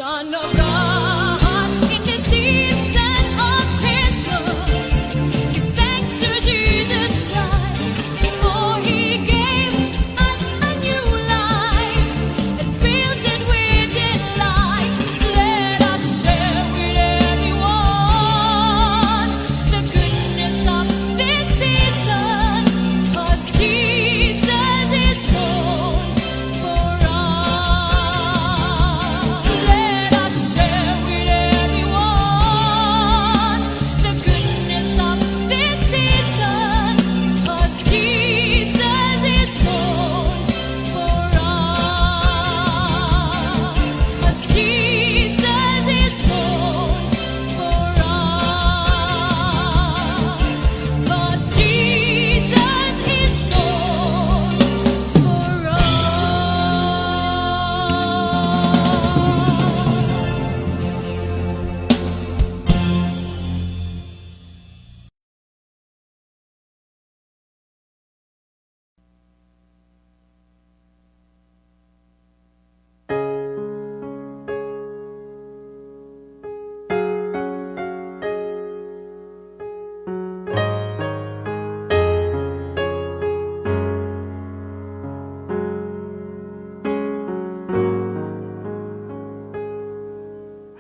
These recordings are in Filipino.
Son of God, in this season of Christmas, give thanks to Jesus Christ, for He gave us a new life that fills it with delight. Let us share with everyone the goodness of this season, 'cause Jesus is born for us. Let us share with everyone the goodness of this season, 'cause Jesus is born for us. 'Cause Jesus is born for us. 'Cause Jesus is born for us.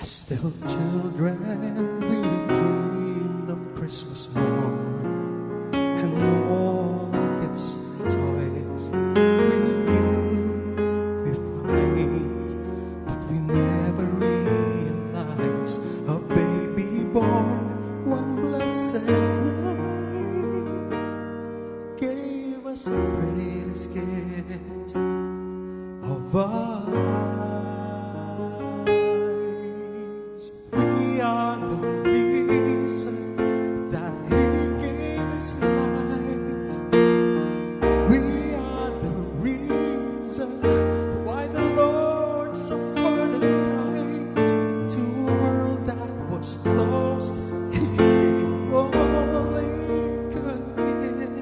As still children, we dreamed of Christmas morn, and all gifts and toys we knew we find, but we never realized a baby born one blessed night gave us the greatest gift of our lives. We are the reason that He gave His life. We are the reason why the Lord suffered and died. To a world that was lost, He gave all He could give,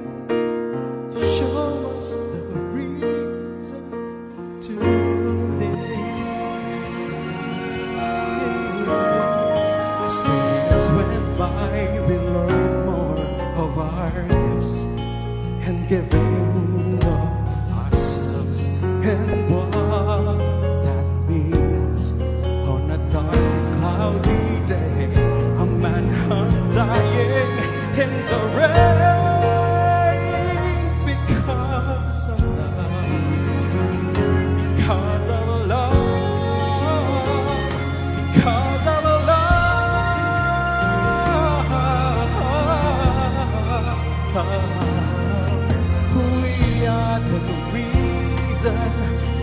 to show us the reason to live. As days went by, we learned more of our gifts and giving of ourselves, and what that means. On a dark and cloudy day, a man undying in the rain, because of love, because of love, because of love. We are the reason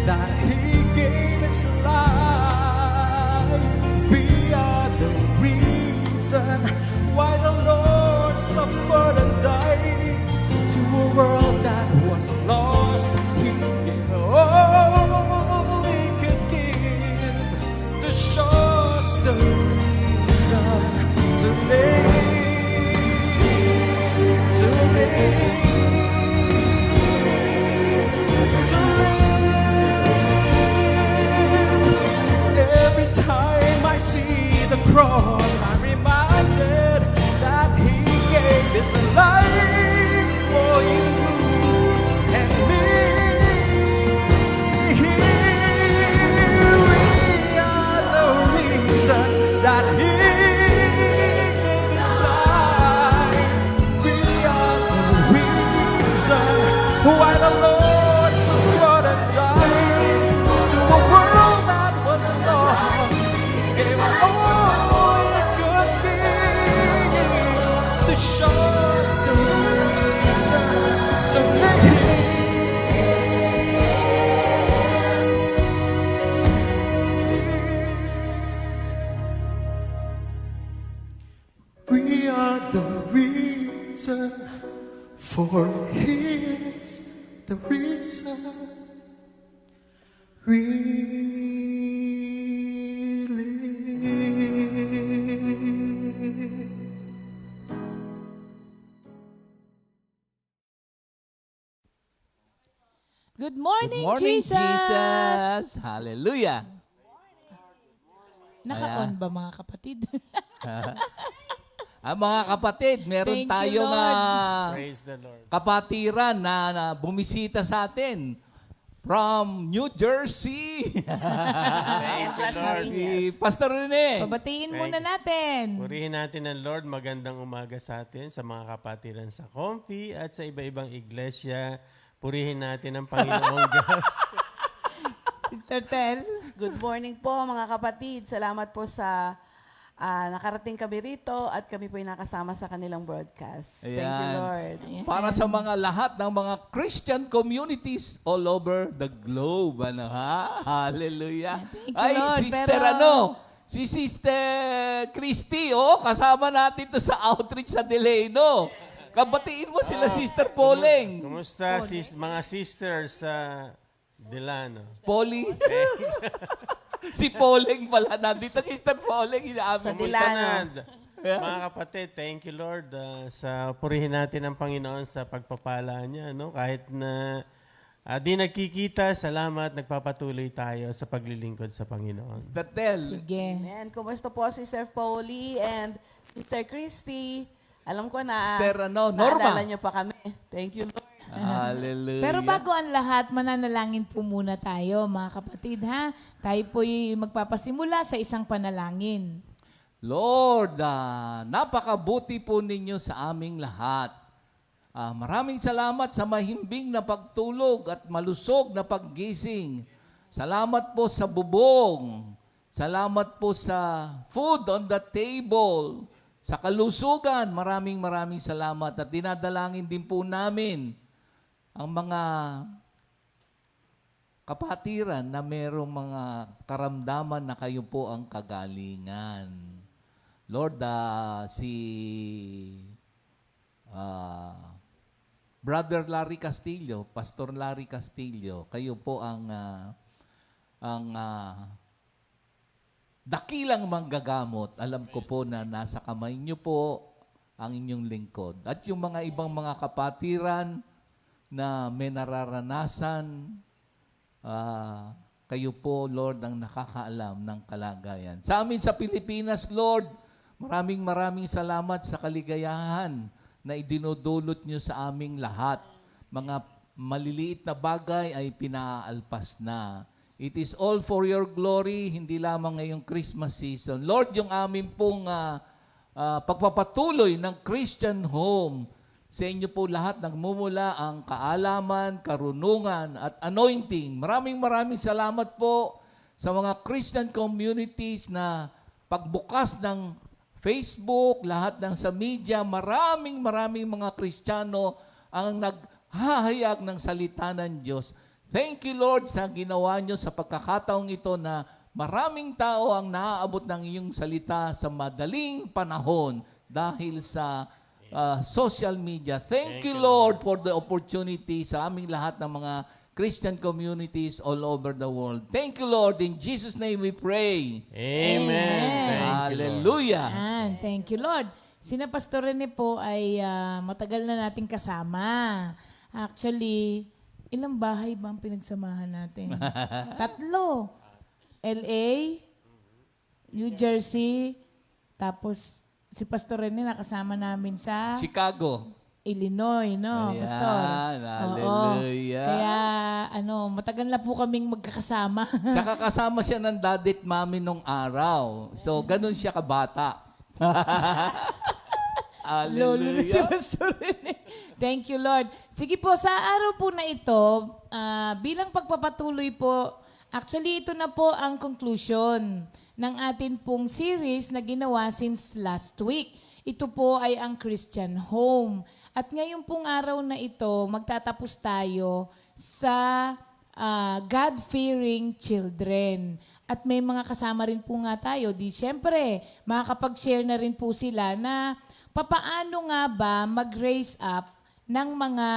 that He gave His life. We are the reason why the Lord suffered and died. To a world that was lost, He gave all He could give, to show us the reason to live, to live, to live. Every time I see the cross, I'm reminded that He gave His life for you and me. We are the reason that He gave His life. We are the reason why the Lord suffered and died. To a world that was lost, He gave all He could give, to show us the reason to live. We are the reason, for He is the reason we live. Good morning, Good morning, Jesus. Jesus. Hallelujah. Naka-on ba mga kapatid? Mga kapatid, meron Thank you, tayong Lord. Praise the Lord. kapatiran na bumisita sa atin from New Jersey. Thank you, Lord. Si Pastor Rene. Pabatiin muna natin. Purihin natin ang Lord. Magandang umaga sa atin, sa mga kapatiran sa Comfy at sa iba-ibang iglesia. Purihin natin ang Panginoong Diyos. Sister Tel. Good morning po mga kapatid. Salamat po sa nakarating kami rito at kami po ay nakasama sa kanilang broadcast. Thank you, Ayan. Lord. Para sa mga lahat ng mga Christian communities all over the globe. Ano, ha? Hallelujah. Thank you, Lord. Sister si Sister Christy, kasama natin to sa outreach sa Delano. Kabatiin mo sila, Sister Poleng. Kumusta mga sisters sa Delano? Polly. Si Poleng pala. Nandito Sister Poleng. Inaamin mo. Kumusta Delano. na? Mga kapatid, thank you Lord sa purihin natin ang Panginoon sa pagpapala niya. No? Kahit na di nagkikita, salamat, nagpapatuloy tayo sa paglilingkod sa Panginoon. Sister Tel. Sige. Amen. Kumusta po si Sir Foley and Sister Christy? Alam ko na Sister, Norma. naalala niyo pa kami. Thank you, Lord. Hallelujah. Pero bago ang lahat, mananalangin po muna tayo, mga kapatid, ha? Tayo po'y magpapasimula sa isang panalangin. Lord, napakabuti po ninyo sa aming lahat. Maraming salamat sa mahimbing na pagtulog at malusog na paggising. Salamat po sa bubong. Salamat po sa food on the table. Sa kalusugan, maraming salamat. At dinadalangin din po namin ang mga kapatiran na merong mga karamdaman na kayo po ang kagalingan. Lord, si Brother Larry Castillo, Pastor Larry Castillo, kayo po ang dakilang manggagamot. Alam ko po na nasa kamay niyo po ang inyong lingkod. At yung mga ibang mga kapatiran na may nararanasan, kayo po, Lord, ang nakakaalam ng kalagayan. Sa amin sa Pilipinas, Lord, maraming salamat sa kaligayahan na idinudulot nyo sa aming lahat. Mga maliliit na bagay ay pinaalpas na. It is all for your glory, hindi lamang ngayong Christmas season. Lord, yung amin pong pagpapatuloy ng Christian home, sa inyo po lahat nagmumula ang kaalaman, karunungan at anointing. Maraming salamat po sa mga Christian communities na pagbukas ng Facebook, lahat ng sa media, maraming mga Kristiyano ang naghahayag ng salita ng Diyos. Thank you, Lord, sa ginawa nyo sa pagkakataong ito na maraming tao ang naaabot ng iyong salita sa madaling panahon dahil sa social media. Thank you, Lord, for the opportunity sa aming lahat ng mga Christian communities all over the world. Thank you, Lord. In Jesus' name we pray. Amen. Thank you, Lord. Hallelujah. Thank you, Lord. Sina Pastor Rene po ay matagal na nating kasama. Actually, ilang bahay ba ang pinagsamahan natin? 3. LA, New Jersey, tapos si Pastor Rene nakasama namin sa Chicago. Illinois, no, Ayan, Pastor? hallelujah. Kaya, matagal na po kaming magkakasama. Tsaka kasama siya ng daddy at mami nung araw. So, ganun siya kabata. Lolo na si Hallelujah. Pastor Rene. Thank you, Lord. Sige po, sa araw po na ito, bilang pagpapatuloy po, actually, ito na po ang conclusion ng atin pong series na ginawa since last week. Ito po ay ang Christian Home. At ngayon pong araw na ito, magtatapos tayo sa God-fearing children. At may mga kasama rin po nga tayo. Siyempre, makakapag-share na rin po sila na papaano nga ba mag-raise up ng mga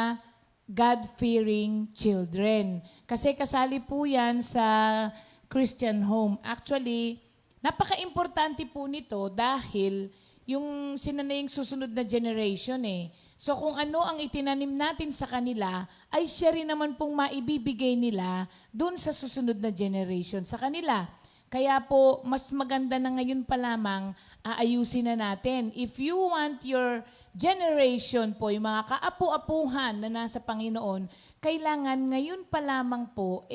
God-fearing children. Kasi kasali po yan sa Christian Home. Actually, napaka-importante po nito dahil yung sila na yung susunod na generation eh. So kung ano ang itinanim natin sa kanila, ay siya rin naman pong maibibigay nila dun sa susunod na generation sa kanila. Kaya po, mas maganda na ngayon pa lamang aayusin na natin. If you want your generation po, yung mga kaapu-apuhan na nasa Panginoon, kailangan ngayon pa lamang po,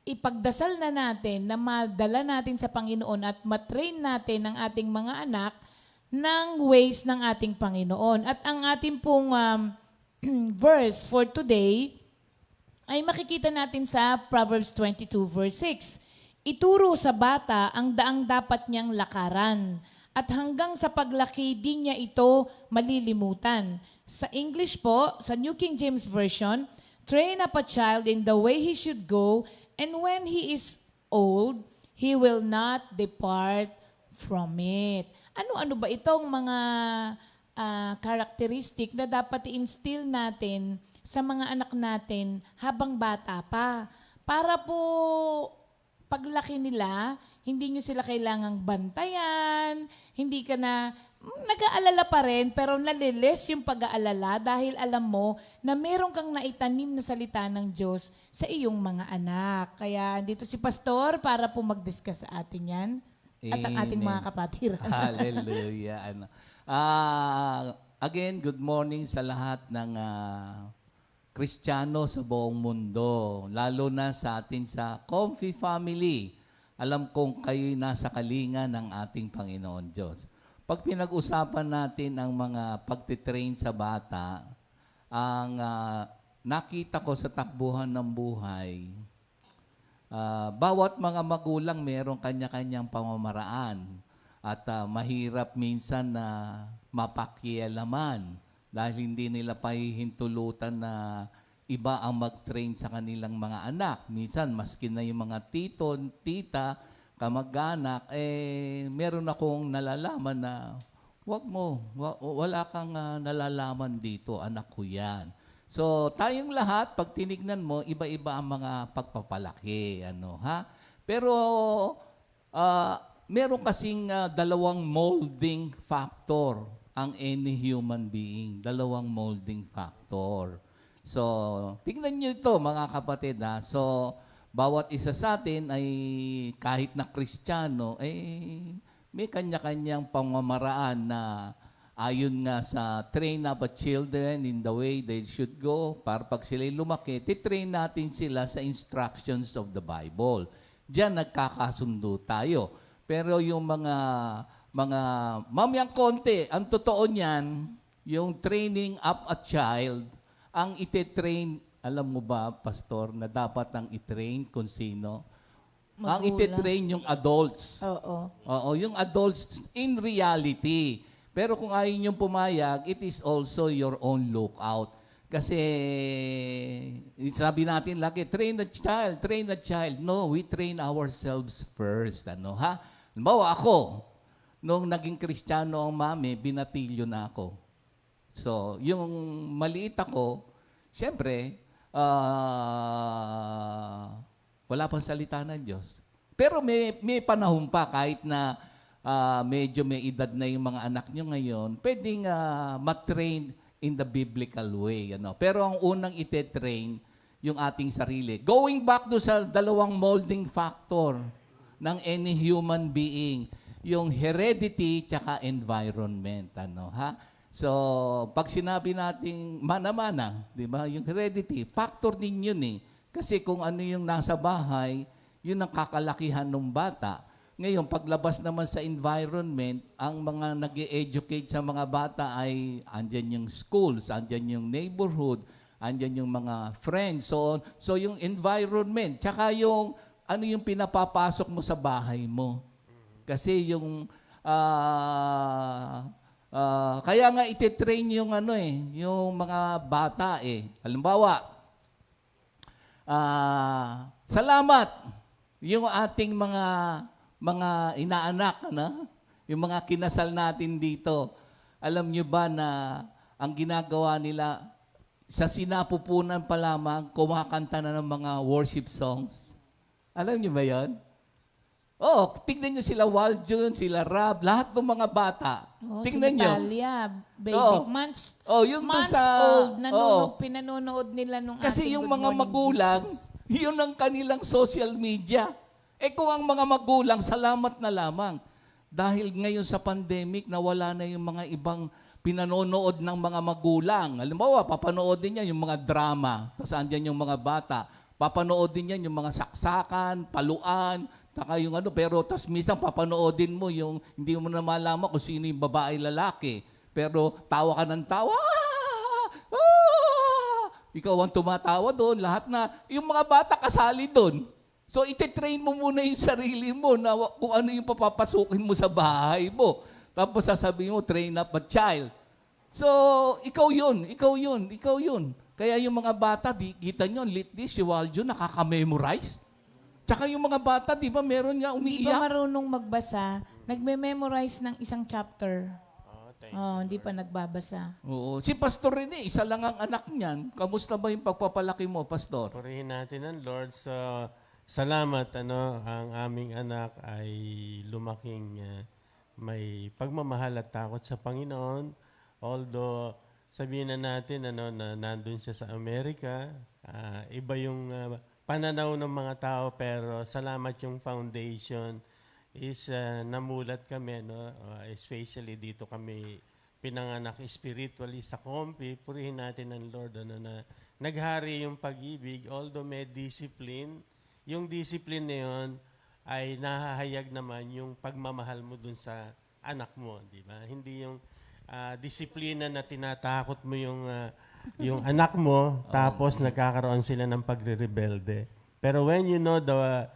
ipagdasal na natin na madala natin sa Panginoon at matrain natin ang ating mga anak ng ways ng ating Panginoon. At ang ating pong verse for today ay makikita natin sa Proverbs 22 verse 6. Ituro sa bata ang daang dapat niyang lakaran at hanggang sa paglaki di niya ito malilimutan. Sa English po, sa New King James Version, train up a child in the way he should go, and when he is old, he will not depart from it. Ano-ano ba itong mga characteristic na dapat i-instill natin sa mga anak natin habang bata pa? Para po paglaki nila, hindi nyo sila kailangang bantayan, hindi ka na, nag-aalala pa rin, pero nalilis yung pag-aalala dahil alam mo na meron kang naitanim na salita ng Diyos sa iyong mga anak. Kaya dito si Pastor para po mag-discuss sa atin yan at ang ating Amen. mga kapatiran. Hallelujah. Again, good morning sa lahat ng Kristiyano sa buong mundo, lalo na sa atin sa Comfy Family. Alam kong kayo'y nasa kalinga ng ating Panginoon Diyos. Pag pinag-usapan natin ang mga pagtitrain sa bata, ang nakita ko sa takbuhan ng buhay, bawat mga magulang mayroong kanya-kanyang pamamaraan at mahirap minsan na mapakialaman dahil hindi nila pahihintulutan na iba ang mag-train sa kanilang mga anak. Minsan, maski na yung mga tito, tita, kamag-anak, meron akong nalalaman na wala kang nalalaman dito, anak ko yan. So, tayong lahat, pag tinignan mo, iba-iba ang mga pagpapalaki. Pero, meron kasing dalawang molding factor ang any human being. Dalawang molding factor. So, tingnan nyo ito mga kapatid. So, bawat isa sa atin ay kahit na Kristiyano, may kanya-kanyang pamamaraan na ayon nga sa train up a children in the way they should go, para pag sila'y lumaki, titrain natin sila sa instructions of the Bible. Diyan nagkakasundo tayo. Pero yung mga mamayang konti, ang totoo niyan, yung training up a child, ang ite-train, alam mo ba, Pastor, na dapat ang i-train kung sino? Ang Magulang. ite-train yung adults. Oo. Oo, yung adults in reality. Pero kung ayaw niyong pumayag, it is also your own lookout. Kasi sabi natin lagi, train a child, train a child. No, we train ourselves first. Halimbawa ako, nung naging Kristiyano ang mami, binatilyo na ako. So, yung maliit ako, siyempre, wala pang salita ng Diyos. Pero may panahon pa, kahit na medyo may edad na yung mga anak nyo ngayon, pwedeng matrain in the biblical way. Pero ang unang ite-train, yung ating sarili. Going back to sa dalawang molding factor ng any human being, yung heredity tsaka environment. So, pag sinabi nating mana-mana, di ba, yung heredity, factor din yun eh. Kasi kung ano yung nasa bahay, yun ang kakalakihan ng bata. Ngayon, paglabas naman sa environment, ang mga nag-e-educate sa mga bata ay andyan yung schools, andyan yung neighborhood, andyan yung mga friends. So yung environment, tsaka yung ano yung pinapapasok mo sa bahay mo. Kasi yung kaya nga ite-train yung yung mga bata Halimbawa, salamat yung ating mga inaanak, yung mga kinasal natin dito. Alam nyo ba na ang ginagawa nila sa sinapupunan pa lamang, kumakanta na ng mga worship songs? Alam nyo ba yan? Tignan nyo sila Waljun, sila Rab, lahat ng mga bata. Tignan si nyo. Natalia, baby, Oo. months Yung months sa, old, pinanonood nila nung kasi ating yung Good mga Morning magulang, Jesus. yun ang kanilang social media. Kung ang mga magulang, salamat na lamang. Dahil ngayon sa pandemic, nawala na yung mga ibang pinanonood ng mga magulang. Halimbawa, papanoodin niya yung mga drama, tapos andyan yung mga bata. Papanoodin niya yung mga saksakan, paluan, taka yung ano, pero tas minsan papanoodin mo yung hindi mo na malaman kung sino yung babae, lalaki. Pero tawa ka ng tawa. Ikaw ang tumatawa doon, lahat na, yung mga bata kasali doon. So, ititrain mo muna yung sarili mo na kung ano yung papapasukin mo sa bahay mo. Tapos sasabihin mo, train up a child. So, ikaw yun. Kaya yung mga bata, kita nyo, Litli, si Waljo, nakaka-memorize. Tsaka yung mga bata, di ba, meron niya Hindi ba umiiyak. marunong magbasa, nagme-memorize ng isang chapter. Thank you. Hindi pa nagbabasa. Oo. Si Pastor Rene, isa lang ang anak niyan. Kamusta ba yung pagpapalaki mo, Pastor? Purihin natin ang Lord. So, salamat, ang aming anak ay lumaking may pagmamahal at takot sa Panginoon. Although, sabihin na natin na nandun siya sa Amerika, iba yung pananaw ng mga tao, pero salamat yung foundation is namulat kami, especially dito kami pinanganak spiritually sa Compi. Purihin natin ang Lord na naghari yung pag-ibig, although may discipline. Yung discipline na yun ay nahahayag naman yung pagmamahal mo dun sa anak mo, di ba? Hindi yung disiplina na tinatakot mo yung anak mo, tapos nagkakaroon sila ng pagre-rebelde. Pero when you know the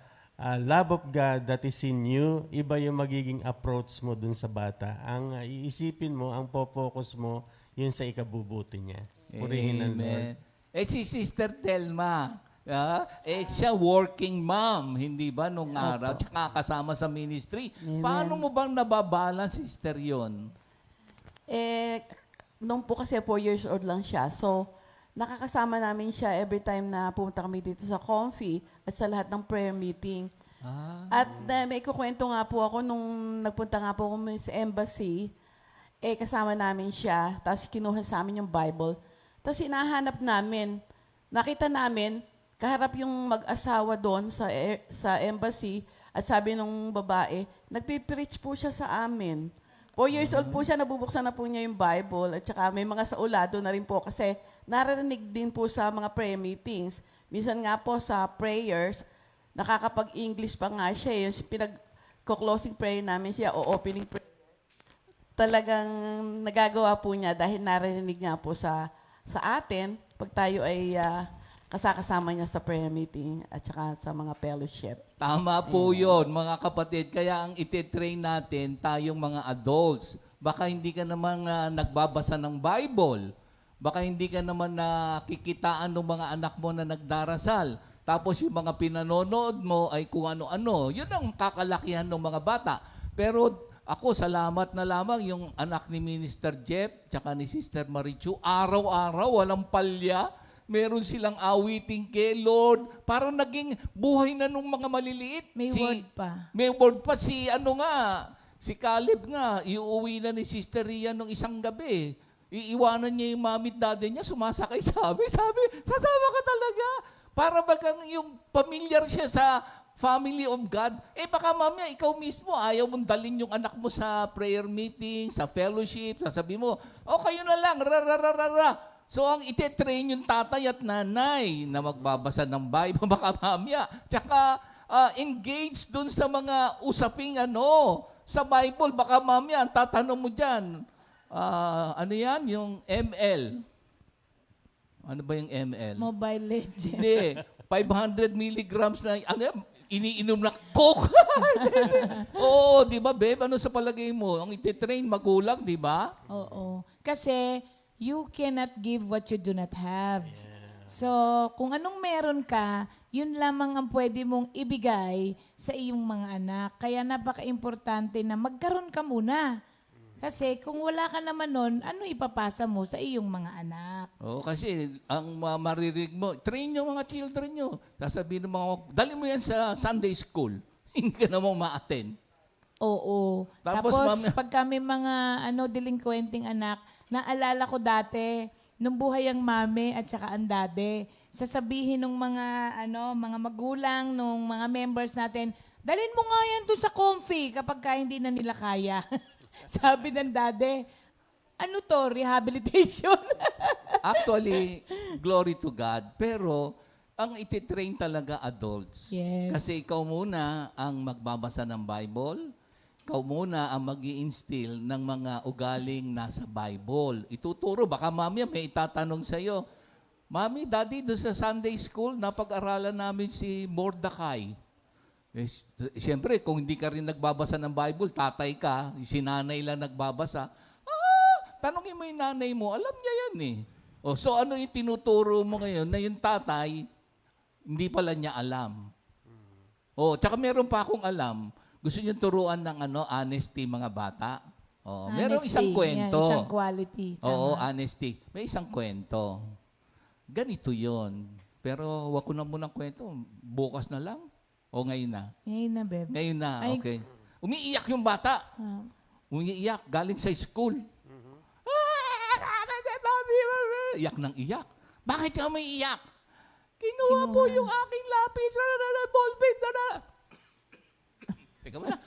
love of God that is in you, iba yung magiging approach mo dun sa bata. Ang iisipin mo, ang focus mo, yun sa ikabubuti niya. Purihin ang Lord. Si Sister Telma, siya working mom, hindi ba, nung araw, tsaka kasama sa ministry. Amen. Paano mo bang nababalance, Sister, yon? Nung po kasi 4 years old lang siya. So, nakakasama namin siya every time na pumunta kami dito sa Comfy at sa lahat ng prayer meeting. At may kukwento nga po ako nung nagpunta nga po kami sa embassy, kasama namin siya, tapos kinuha sa amin yung Bible. Tapos hinahanap namin, nakita namin, kaharap yung mag-asawa doon sa embassy, at sabi nung babae, nagpipreach po siya sa amin. 4 years old po siya, nabubuksan na po niya yung Bible, at saka may mga saulado na rin po kasi naririnig din po sa mga prayer meetings. Minsan nga po sa prayers, nakakapag-English pa nga siya. Yung pinag-closing prayer namin siya o opening prayer, talagang nagagawa po niya dahil naririnig nga po sa atin pag tayo ay kasama niya sa prayer meeting at saka sa mga fellowship. Tama po yun, mga kapatid. Kaya ang ititrain natin, tayong mga adults, baka hindi ka naman nagbabasa ng Bible. Baka hindi ka naman nakikitaan ng mga anak mo na nagdarasal. Tapos yung mga pinanonood mo ay kung ano-ano. Yun ang kakalakihan ng mga bata. Pero ako, salamat na lamang yung anak ni Minister Jeff tsaka ni Sister Marichu. Araw-araw, walang palya. Meron silang awiting kay Lord. Parang naging buhay na nung mga maliliit. May word pa. May word pa si Caleb nga, iuwi na ni Sister Rian nung isang gabi. Iiwanan niya yung mami at daddy niya, sumasakay sabi, sasama ka talaga. Para bagang yung familiar siya sa family of God. Baka mamaya, ikaw mismo, ayaw mong dalhin yung anak mo sa prayer meeting, sa fellowship, sasabi mo, kayo na lang, So, ang ititrain yung tatay at nanay na magbabasa ng Bible, baka mamaya. Tsaka, engage dun sa mga usaping sa Bible. Baka mamaya, ang tatanong mo dyan, ano yan? Yung ML. Ano ba yung ML? Mobile Legend. Hindi. 500 milligrams na, iniinom na Coke. Oo, di ba, babe? Ano sa palagay mo? Ang ititrain, magulang, di ba? Oo. Kasi, you cannot give what you do not have. So, kung anong meron ka, yun lamang ang pwede mong ibigay sa iyong mga anak. Kaya napaka-importante na magkaroon ka muna. Kasi kung wala ka naman nun, ano ipapasa mo sa iyong mga anak? Oo, kasi ang maririg mo, train yung mga children nyo. Sasabihin ng mga, dali mo yan sa Sunday school. Hindi ka namang ma-attend. Oo. Tapos, Tapos pag kami mga delinquenting anak, naalala ko dati, nung buhay ang mami at saka ang dade, sasabihin ng mga magulang, nung mga members natin, Dalhin mo nga yan doon sa comfy kapag hindi na nila kaya. Sabi ng daddy, ano to, rehabilitation? Actually, glory to God. Pero, ang ititrain talaga adults. Yes. Kasi ikaw muna ang magbabasa ng Bible. Ikaw muna ang mag-i-instill ng mga ugaling nasa Bible. Ituturo, baka mamaya may itatanong sa'yo, Mami, Daddy, doon sa Sunday school, napag-aralan namin si Mordecai. Eh, siyempre, kung hindi ka rin nagbabasa ng Bible, tatay ka, si nanay lang nagbabasa, tanongin mo yung nanay mo, alam niya yan eh. O, so ano yung tinuturo mo ngayon na yung tatay, hindi pala niya alam. O, tsaka meron pa akong alam, gusto niyo turuan ng honesty mga bata. O, merong isang kwento. Yan, isang quality. Tama. Oo, honesty. May isang kwento. Ganito yon. Pero wag ko na munang kwento. Bukas na lang. O ngayon na? Ngayon na, Beb. Ngayon na, Ay. okay. Umiiyak yung bata. Ah. Umiiyak, galing sa school. Iyak ng iyak. Bakit ka may iyak? Kinuha po yung aking lapis. Ballpen. Teka mo na.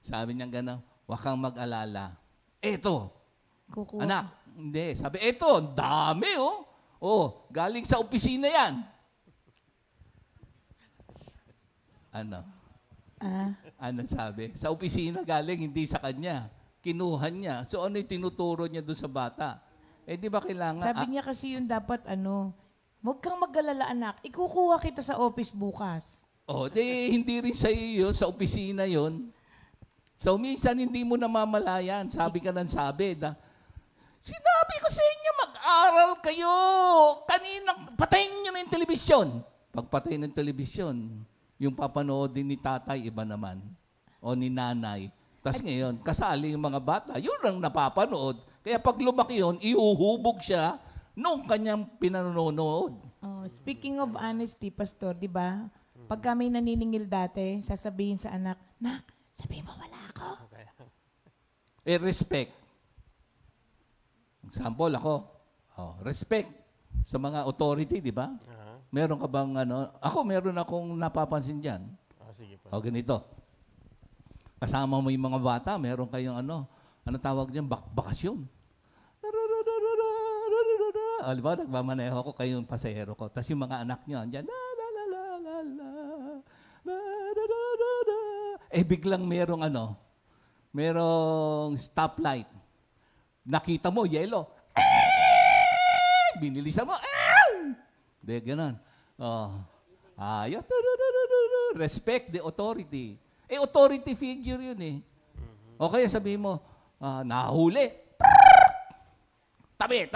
Sabi niya gano'n, wag kang mag-alala. Eto, Kukuha. anak. Hindi. Sabi, eto, ang dami oh. Oh, galing sa opisina yan. Ano? Ano sabi? Sa opisina galing, hindi sa kanya. Kinuha niya. So ano yung tinuturo niya doon sa bata? Eh di ba kailangan... Sabi niya kasi yun dapat huwag kang mag-alala anak, ikukuha kita sa office bukas. Oh, di hindi rin sa iyo, sa opisina yon. So minsan hindi mo namamalayan. Sabi ka ng sabi. Sinabi ko sa inyo, mag-aral kayo. Kanina, patayin niyo na yung telebisyon. Pagpatay ng telebisyon, yung papanood din ni tatay, iba naman. O ni nanay. Tapos ngayon, kasali yung mga bata, yun ang napapanood. Kaya pag lumaki yun, iuhubog siya nung kanyang pinanonood. Oh, speaking of honesty, Pastor, di ba? Pag kami naniningil dati, sasabihin sa anak, Nak, sabihin mo wala ako. Respect. Example ako, respect sa mga authority, di ba? Meron ka bang ako meron akong napapansin diyan. Sige po. O ganito. Kasama mo yung mga bata, meron kayong ano tawag diyan, bakasyon. Alam ba, nagmamaneho ako kayong pasahero ko. Tapos yung mga anak niyo andiyan, biglang merong stoplight. Nakita mo, yellow. Binilisan mo. Hindi, ganun. Ayos. Respect the authority. Authority figure yun eh. O kaya sabihin mo, nahuli. Tabi.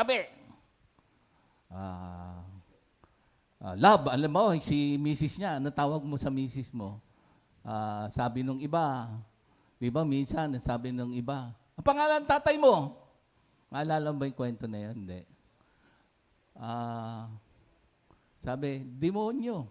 Love, alam mo, si misis niya, ano tawag mo sa misis mo? Sabi nung iba, di ba minsan, sabi nung iba, ang pangalan tatay mo? Maalala mo ba yung kwento na yun? Hindi. Sabi, demonyo.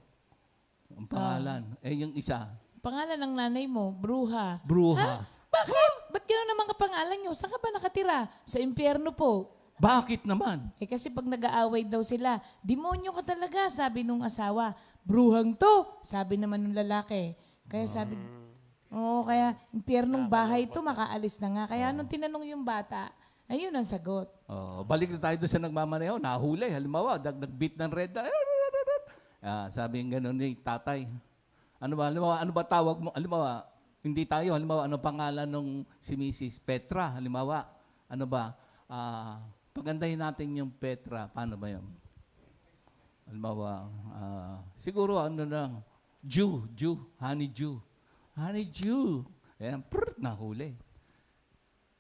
Ang pangalan. Yung isa, Pangalan ng nanay mo, Bruha. Bruha. Bakit? Ba't gano'n naman kapangalan nyo? Saan ka ba nakatira? Sa impyerno po. Bakit naman? Kasi pag nag-aaway daw sila, demonyo ka talaga, sabi nung asawa. Bruhang to, sabi naman ng lalaki. Kaya sabi, kaya impyernong bahay to, makaalis na nga. Kaya nung tinanong yung bata, ayun ang sagot. Balik na tayo doon sa nagmamaneho, nahuli. Halimbawa, nag-beat ng red. Sabi yung gano'n ni tatay. Ano ba tawag mo? Halimbawa, hindi tayo. Halimbawa, ano pangalan nung si Mrs. Petra? Halimbawa, ano ba? Pagandahin natin yung Petra. Paano ba yun? Halimbawa, siguro Jew, honey Jew. Honey Jew. Ayan, nahuli.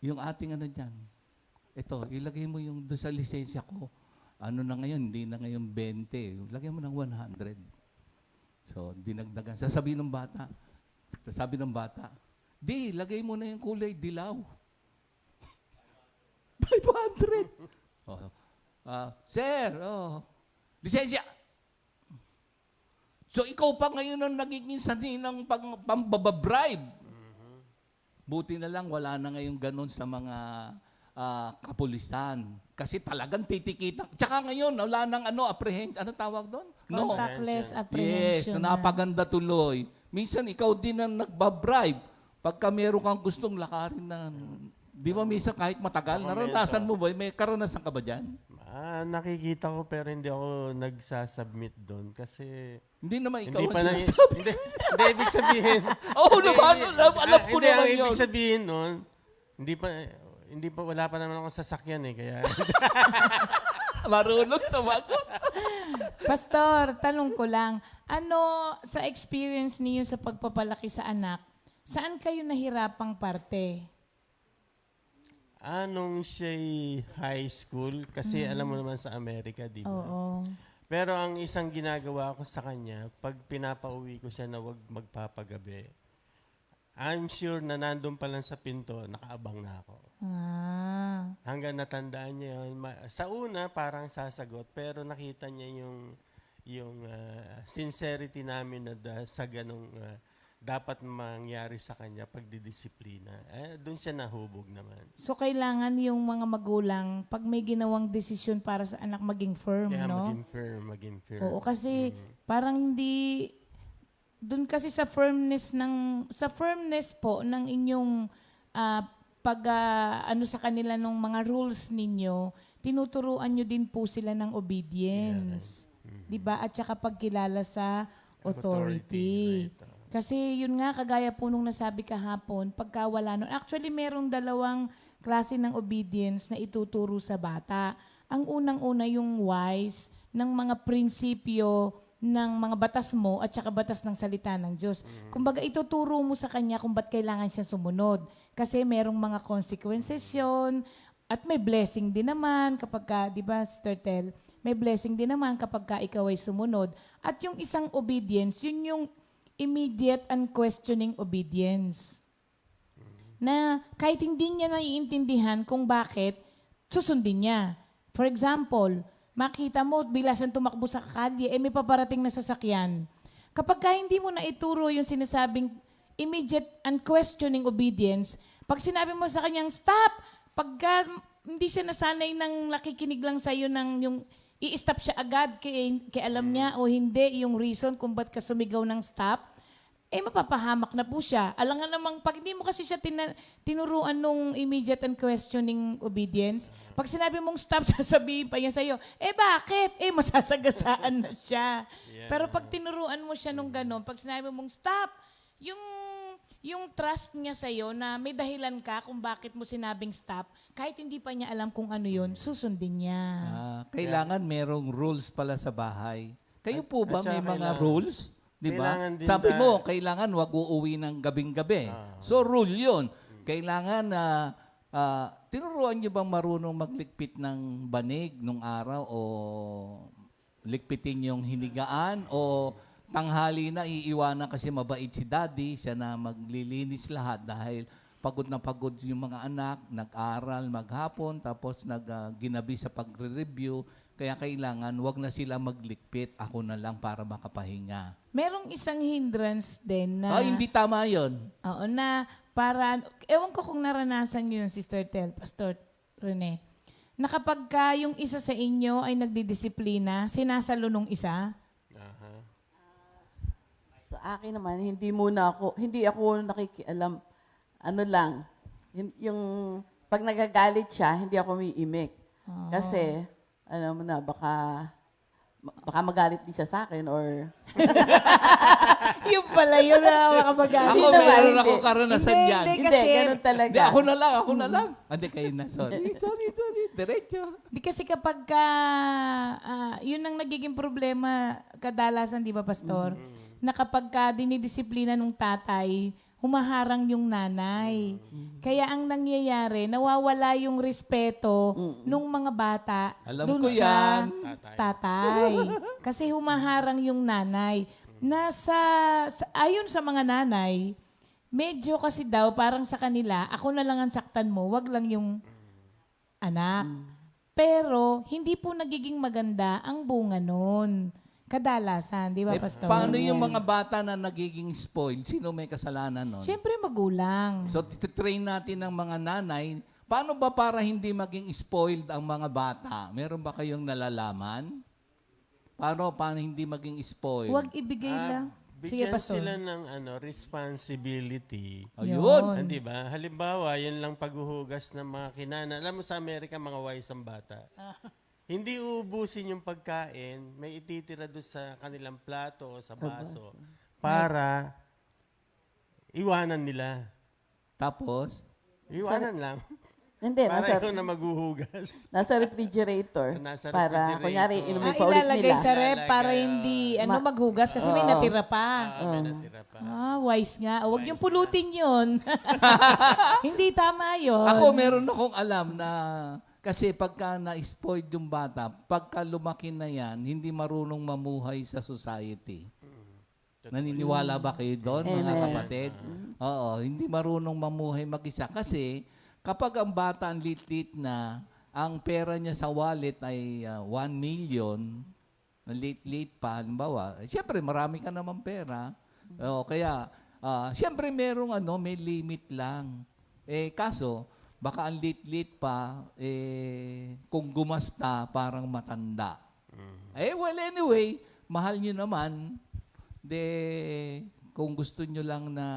Yung ating dyan. Ito, ilagay mo yung doon sa lisensya ko. Ano na ngayon? Hindi na ngayon 20. Lagay mo ng 100. So, dinagdagan. Sabi ng bata, di, lagay mo na yung kulay dilaw. 500. Sir, lisensya. So, ikaw pa ngayon ang nagiging sanhi ng pambababribe. Buti na lang, wala na ngayon ganun sa mga kapulisan. Kasi talagang titikita. Tsaka ngayon, wala nang apprehend. Ano tawag doon? Contactless Yes, apprehension. napaganda tuloy. minsan ikaw din ang nagbabribe. Pagka meron kang gustong lakarin na, di ba minsan kahit matagal, naranasan mo ba? May karanasan ka ba dyan? Nakikita ko pero hindi ako nagsasubmit doon kasi Hindi naman ikaw hindi ang pa na, sinasabi. hindi ibig sabihin. Oo naman, alam ko Hindi, naman ang yun. ibig sabihin noon, wala pa naman akong sasakyan eh, kaya Marunong sumagot. Pastor, tanong ko lang, ano sa experience niyo sa pagpapalaki sa anak, saan kayo nahirapang parte? nung siya'y high school, kasi alam mo naman sa Amerika, di ba? Oo. Pero ang isang ginagawa ko sa kanya, pag pinapauwi ko siya na wag magpapagabi, I'm sure na nandun pa lang sa pinto, nakaabang na ako. Ah. Hanggang natandaan niya yun. Sa una, parang sasagot, pero nakita niya yung sincerity namin na sa ganong dapat mangyari sa kanya pagdidisiplina. Doon siya nahubog naman. So, kailangan yung mga magulang, pag may ginawang desisyon para sa anak, maging firm, Kaya no? maging firm. Oo, kasi parang hindi, doon kasi sa firmness po ng inyong ano sa kanila ng mga rules ninyo, tinuturuan nyo din po sila ng obedience. 'Di ba? At saka pagkilala sa authority. Right. Kasi yun nga, kagaya po nung nasabi kahapon, pagka wala nun. Actually, merong dalawang klase ng obedience na ituturo sa bata. Ang unang-una yung wise ng mga prinsipyo ng mga batas mo at saka batas ng salita ng Diyos. Kumbaga, ituturo mo sa kanya kung ba't kailangan siya sumunod. Kasi merong mga consequences yun at may blessing din naman kapag ka, di ba, Sister Tel? May blessing din naman kapag ka ikaw ay sumunod. At yung isang obedience, yun yung immediate unquestioning obedience. Na kahit hindi niya naiintindihan kung bakit, susundin niya. For example, makita mo, bigla siyang tumakbo sa kalye, may paparating na sasakyan. Kapag ka hindi mo na ituro yung sinasabing immediate unquestioning obedience, pag sinabi mo sa kanyang stop, pagka hindi siya nasanay ng nakikinig lang sa'yo ng yung i-stop siya agad kay alam niya o hindi yung reason kung ba't ka sumigaw ng stop, mapapahamak na po siya. Alam nga namang, pag hindi mo kasi siya tinuruan nung immediate and questioning obedience, pag sinabi mong stop, sasabihin pa niya sa'yo, bakit? Masasagasaan na siya. Pero pag tinuruan mo siya nung gano'n, pag sinabi mong stop, yung trust niya sa'yo na may dahilan ka kung bakit mo sinabing stop, kahit hindi pa niya alam kung ano yun, susundin niya. Kailangan merong rules pala sa bahay. Kayo po ba At may saka mga kailangan- rules? Di ba? kailangan din Sabi mo, kailangan wag uuwi ng gabing-gabi. So, rule yun. Kailangan na tinuruan niyo bang marunong maglikpit ng banig nung araw o likpitin yung hinigaan o tanghali na iiwanan kasi mabait si daddy, siya na maglilinis lahat dahil pagod na pagod yung mga anak, nag-aral maghapon, tapos ginabi sa pagre-review. Kaya kailangan, wag na sila maglikpit. Ako na lang para makapahinga. Merong isang hindrance din na... Hindi tama yun. Oo, na para... Ewan ko kung naranasan yun, Sister Tel, Pastor Rene, na kapag ka yung isa sa inyo ay nagdidisiplina, sinasalo nung isa, Sa akin naman, hindi ako nakikialam. Ano lang, yung pag nagagalit siya, hindi ako umiimik. Kasi, alam mo na, baka magalit din siya sa akin or... yung pala yun na makabagalit. Ako, Hindi naman, meron hindi. ako karanasan Hindi, dyan. hindi. Hindi, Kasi- ganun talaga. Hindi, ako na lang. Hindi, kayo na. Sorry. Diretso. Di kasi kapag ka, yun ang nagiging problema kadalasan, di ba, Pastor? Na kapag ka dinidisiplina ng tatay, humaharang yung nanay. Kaya ang nangyayari, nawawala yung respeto nung mga bata Alam dun ko sa yan. tatay. Kasi humaharang yung nanay. Ayon sa mga nanay, medyo kasi daw parang sa kanila, ako na lang ang saktan mo, wag lang yung anak. Pero hindi po nagiging maganda ang bunga nun. Kadalasan, di ba, Pastor? Paano yung mga bata na nagiging spoiled? Sino may kasalanan nun? Siyempre magulang. So, titrain natin ng mga nanay. Paano ba para hindi maging spoiled ang mga bata? Meron ba kayong nalalaman? Paano hindi maging spoiled? Huwag ibigay lang. Bigyan Pastor. sila ng responsibility. Ayun. Di ba? Halimbawa, yun lang paghuhugas ng mga kinana. Alam mo sa Amerika, mga wise ang bata. Hindi uubusin yung pagkain, may ititira doon sa kanilang plato o sa baso para iwanan nila. Tapos, Iwanan lang. Hindi, Para nasa, ikaw na maghuhugas. nasa refrigerator. Nasa Para, refrigerator. kunyari, inumin pa ulit Ilalagay nila. sa rep para Ilalagay, hindi maghugas kasi may Oo. natira pa. May natira pa. Wise nga. Huwag niyong pulutin yun. Hindi tama yun. ako meron akong alam na kasi pagka na-spoiled yung bata, pagka lumaki na yan, hindi marunong mamuhay sa society. Naniniwala ba kayo doon, mga Amen. kapatid? Oo, hindi marunong mamuhay mag-isa. Kasi kapag ang bata ang lit-lit na, ang pera niya sa wallet ay 1 million, lit-lit pa, halimbawa, siyempre marami ka naman pera. Kaya, siyempre may limit lang. Kaso, baka ang lit-lit pa, kung gumasta, parang matanda. Well, anyway, mahal nyo naman. Kung gusto nyo lang na,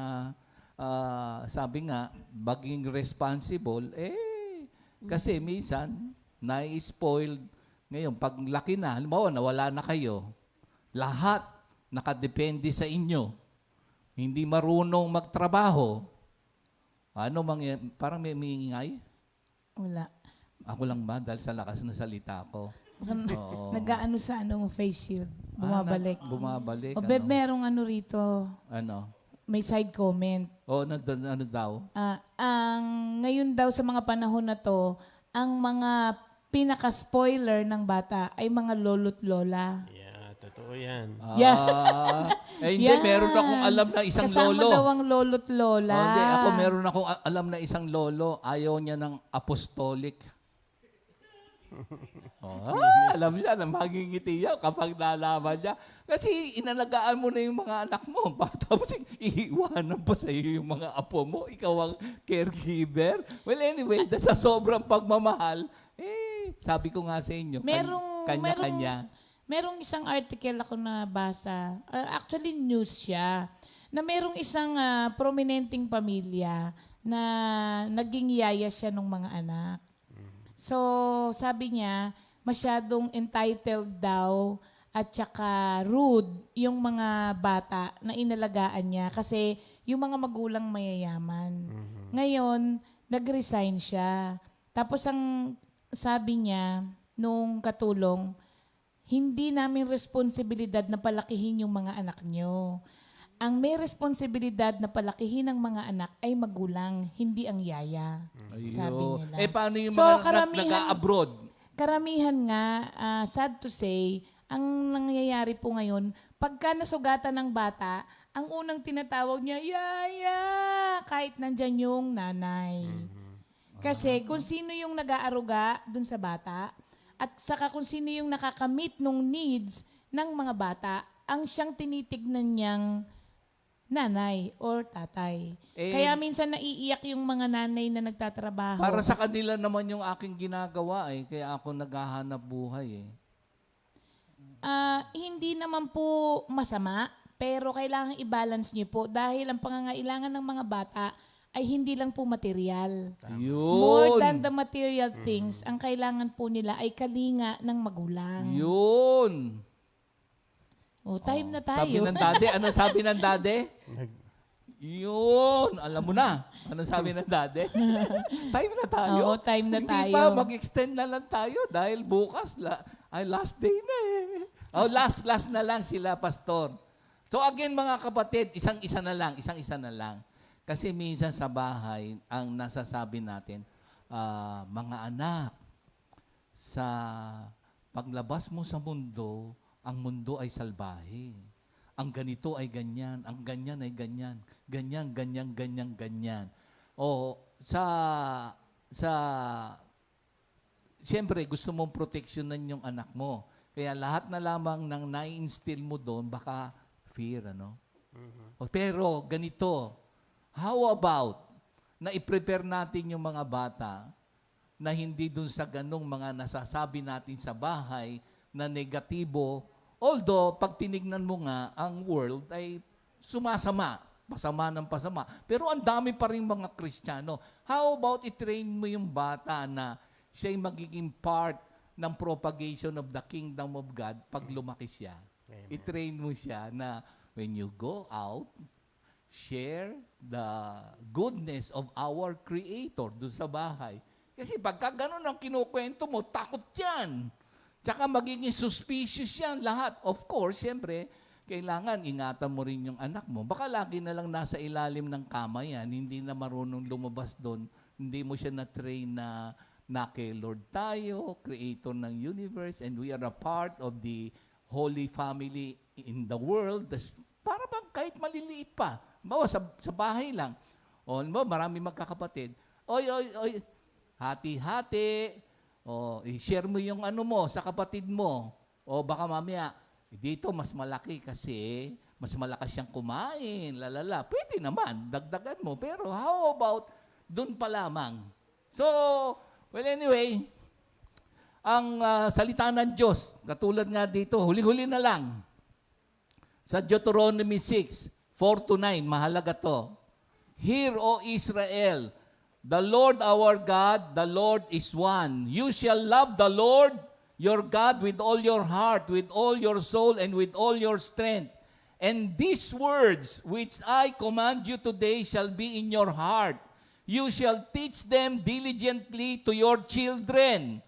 sabi nga, maging responsible, kasi minsan, na-spoiled. Ngayon, pag laki na, halimbawa, nawala na kayo, lahat nakadepende sa inyo. Hindi marunong magtrabaho. Parang may ingay? Wala. Ako lang ba? Dahil sa lakas na salita ko. Oo. Nag-aano sa face shield. Bumabalik. Bumabalik. O Beb, merong rito. Ano? May side comment. Ano daw? Ngayon daw sa mga panahon na to, ang mga pinaka-spoiler ng bata ay mga lolo't lola. Yeah, totoo yan. Hindi, Yan. meron akong alam na isang Kasama lolo. daw ang lolo't lola. Hindi, ako meron akong alam na isang lolo, ayaw niya ng apostolic. Alam niya na magingiti yan kapag nalaman niya. Kasi inalagaan mo na yung mga anak mo. Tapos iiwanan pa sa iyo yung mga apo mo. Ikaw ang caregiver. Well, anyway, sa sobrang pagmamahal, sabi ko nga sa inyo, kanya-kanya. Merong isang article ako na basa. Actually, news siya. Na merong isang prominenteng pamilya na naging yaya siya ng mga anak. So, sabi niya, masyadong entitled daw at saka rude yung mga bata na inalagaan niya kasi yung mga magulang mayayaman. Ngayon, nag-resign siya. Tapos ang sabi niya nung katulong, hindi namin responsibilidad na palakihin yung mga anak niyo. Ang may responsibilidad na palakihin ng mga anak ay magulang, hindi ang yaya. Sabi nila. Paano yung So, mga nag-abroad? Karamihan nga, sad to say, ang nangyayari po ngayon, pagka nasugatan ng bata, ang unang tinatawag niya, yaya, kahit nandyan yung nanay. Kasi kung sino yung nag-aaruga dun sa bata, at saka kung sino yung nakakamit ng needs ng mga bata, ang siyang tinitignan niyang nanay or tatay. Kaya minsan naiiyak yung mga nanay na nagtatrabaho. Para sa kanila naman yung aking ginagawa kaya ako naghahanap buhay Hindi naman po masama, pero kailangan i-balance niyo po dahil ang pangangailangan ng mga bata ay hindi lang po material. Yun. More than the material things, ang kailangan po nila ay kalinga ng magulang. Yun. Time na Sabi tayo. ng daddy, ano sabi ng daddy? Yun, alam mo na. Ano sabi ng daddy? Time na tayo. Oo, time na Hindi tayo. pa, mag-extend na lang tayo dahil bukas, last day na last na lang sila, pastor. So again, mga kapatid, isang-isa na lang. Kasi minsan sa bahay, ang nasasabi natin, mga anak, sa paglabas mo sa mundo, ang mundo ay salbahe. Ang ganito ay ganyan, ang ganyan ay ganyan. Ganyan, ganyan, ganyan, ganyan. Siyempre, gusto mong proteksyonan yung anak mo. Kaya lahat na lamang ng nai-instill mo doon, baka fear, Pero ganito, how about na i-prepare natin yung mga bata na hindi dun sa ganong mga nasasabi natin sa bahay na negatibo. Although, pag tinignan mo nga, ang world ay sumasama. Pasama ng pasama. Pero ang dami pa rin mga Kristiyano. How about i-train mo yung bata na siya'y magiging part ng propagation of the kingdom of God pag lumaki siya? I-train mo siya na when you go out, share the goodness of our Creator doon sa bahay. Kasi pagka ganun ang kinukwento mo, takot yan. Tsaka magiging suspicious yan lahat. Of course, siyempre, kailangan ingatan mo rin yung anak mo. Baka lagi na lang nasa ilalim ng kama yan, hindi na marunong lumabas doon. Hindi mo siya na-train na kay Lord tayo, Creator ng universe, and we are a part of the Holy Family in the world. Para bang kahit maliliit pa. Bawa sa bahay lang. O, marami magkakapatid. Oy, hati-hati. O, i-share mo yung ano mo sa kapatid mo. O baka mamaya, dito mas malaki kasi mas malakas siyang kumain, lalala. Pwede naman, dagdagan mo. Pero how about dun pa lamang? So, well anyway, ang salita ng Diyos, katulad nga dito, huli-huli na lang. Sa Deuteronomy 6, 4-9, mahalaga to. Hear, O Israel, the Lord our God, the Lord is one. You shall love the Lord your God with all your heart, with all your soul, and with all your strength. And these words which I command you today shall be in your heart. You shall teach them diligently to your children,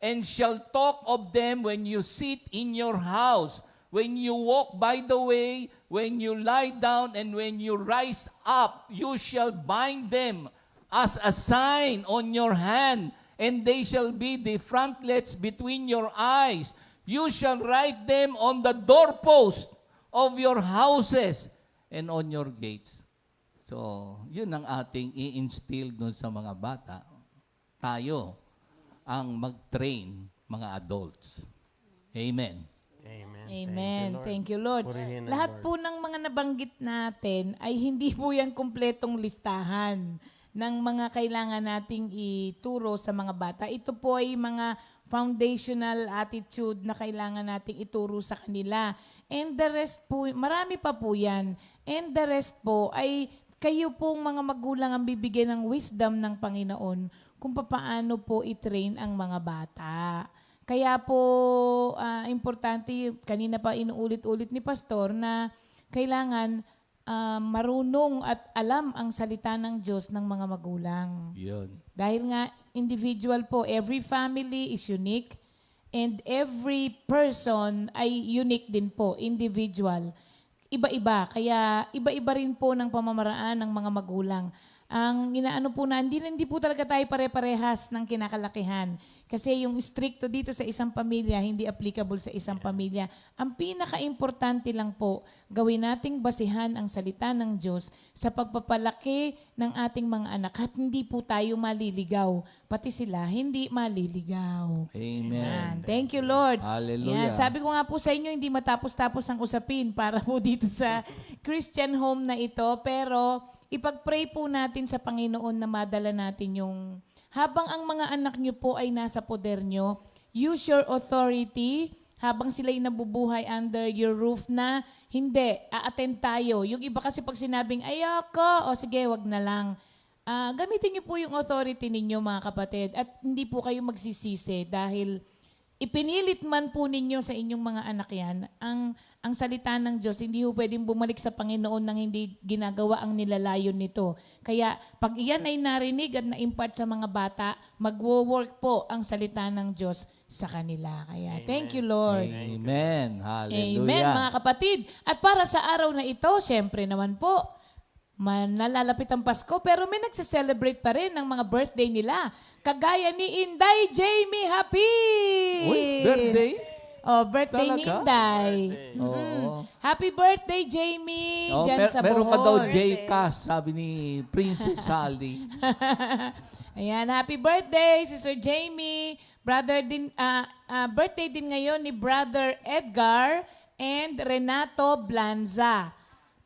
and shall talk of them when you sit in your house, when you walk by the way, when you lie down, and when you rise up. You shall bind them as a sign on your hand, and they shall be the frontlets between your eyes. You shall write them on the doorpost of your houses and on your gates. So, yun ang ating i-instill dun sa mga bata. Tayo ang mag-train mga adults. Amen. Amen. Amen. Thank you, Lord. Purihin ang Lahat Lord. po ng mga nabanggit natin ay hindi po yan kumpletong listahan ng mga kailangan nating ituro sa mga bata. Ito po ay mga foundational attitude na kailangan nating ituro sa kanila. And the rest po, marami pa po yan. And the rest po ay kayo pong mga magulang ang bibigyan ng wisdom ng Panginoon kung paano po i-train ang mga bata. Kaya po, importante, kanina pa inuulit-ulit ni Pastor na kailangan marunong at alam ang salita ng Diyos ng mga magulang. Yun. Dahil nga, individual po, every family is unique and every person ay unique din po, individual. Iba-iba, kaya iba-iba rin po ng pamamaraan ng mga magulang. Ang inaano po na, hindi po talaga tayo pare-parehas ng kinakalakihan. Kasi yung stricto dito sa isang pamilya, hindi applicable sa isang pamilya. Ang pinaka-importante lang po, gawin nating basihan ang salita ng Diyos sa pagpapalaki ng ating mga anak at hindi po tayo maliligaw. Pati sila, hindi maliligaw. Amen. Yan. Thank you, Lord. Hallelujah. Yan. Sabi ko nga po sa inyo, hindi matapos-tapos ang usapin para po dito sa Christian home na ito. Pero ipag-pray po natin sa Panginoon na madala natin yung habang ang mga anak nyo po ay nasa poder nyo, use your authority habang sila'y nabubuhay under your roof na hindi, a-attend tayo. Yung iba kasi pag sinabing, ayoko, o sige, wag na lang. Gamitin nyo po yung authority ninyo mga kapatid at hindi po kayo magsisisi dahil ipinilit man po ninyo sa inyong mga anak yan, ang salita ng Diyos, hindi po pwedeng bumalik sa Panginoon nang hindi ginagawa ang nilalayon nito. Kaya pag iyan ay narinig at na-impart sa mga bata, magwo-work po ang salita ng Diyos sa kanila. Kaya thank you, Lord. Amen. Hallelujah. Amen, mga kapatid. At para sa araw na ito, syempre naman po, nalalapit ang Pasko, pero may nagse-celebrate pa rin ng mga birthday nila. Kagaya ni Inday Jamie Happy! Uy, birthday? Oh, birthday ni Talaga? Inday. Oo. Happy birthday, Jamie! Oh, Diyan sa meron ka daw Bohol. J-Cast, sabi ni Princess Sally. Ayan, happy birthday, Sister Jamie. Birthday din ngayon ni Brother Edgar and Renato Blanza.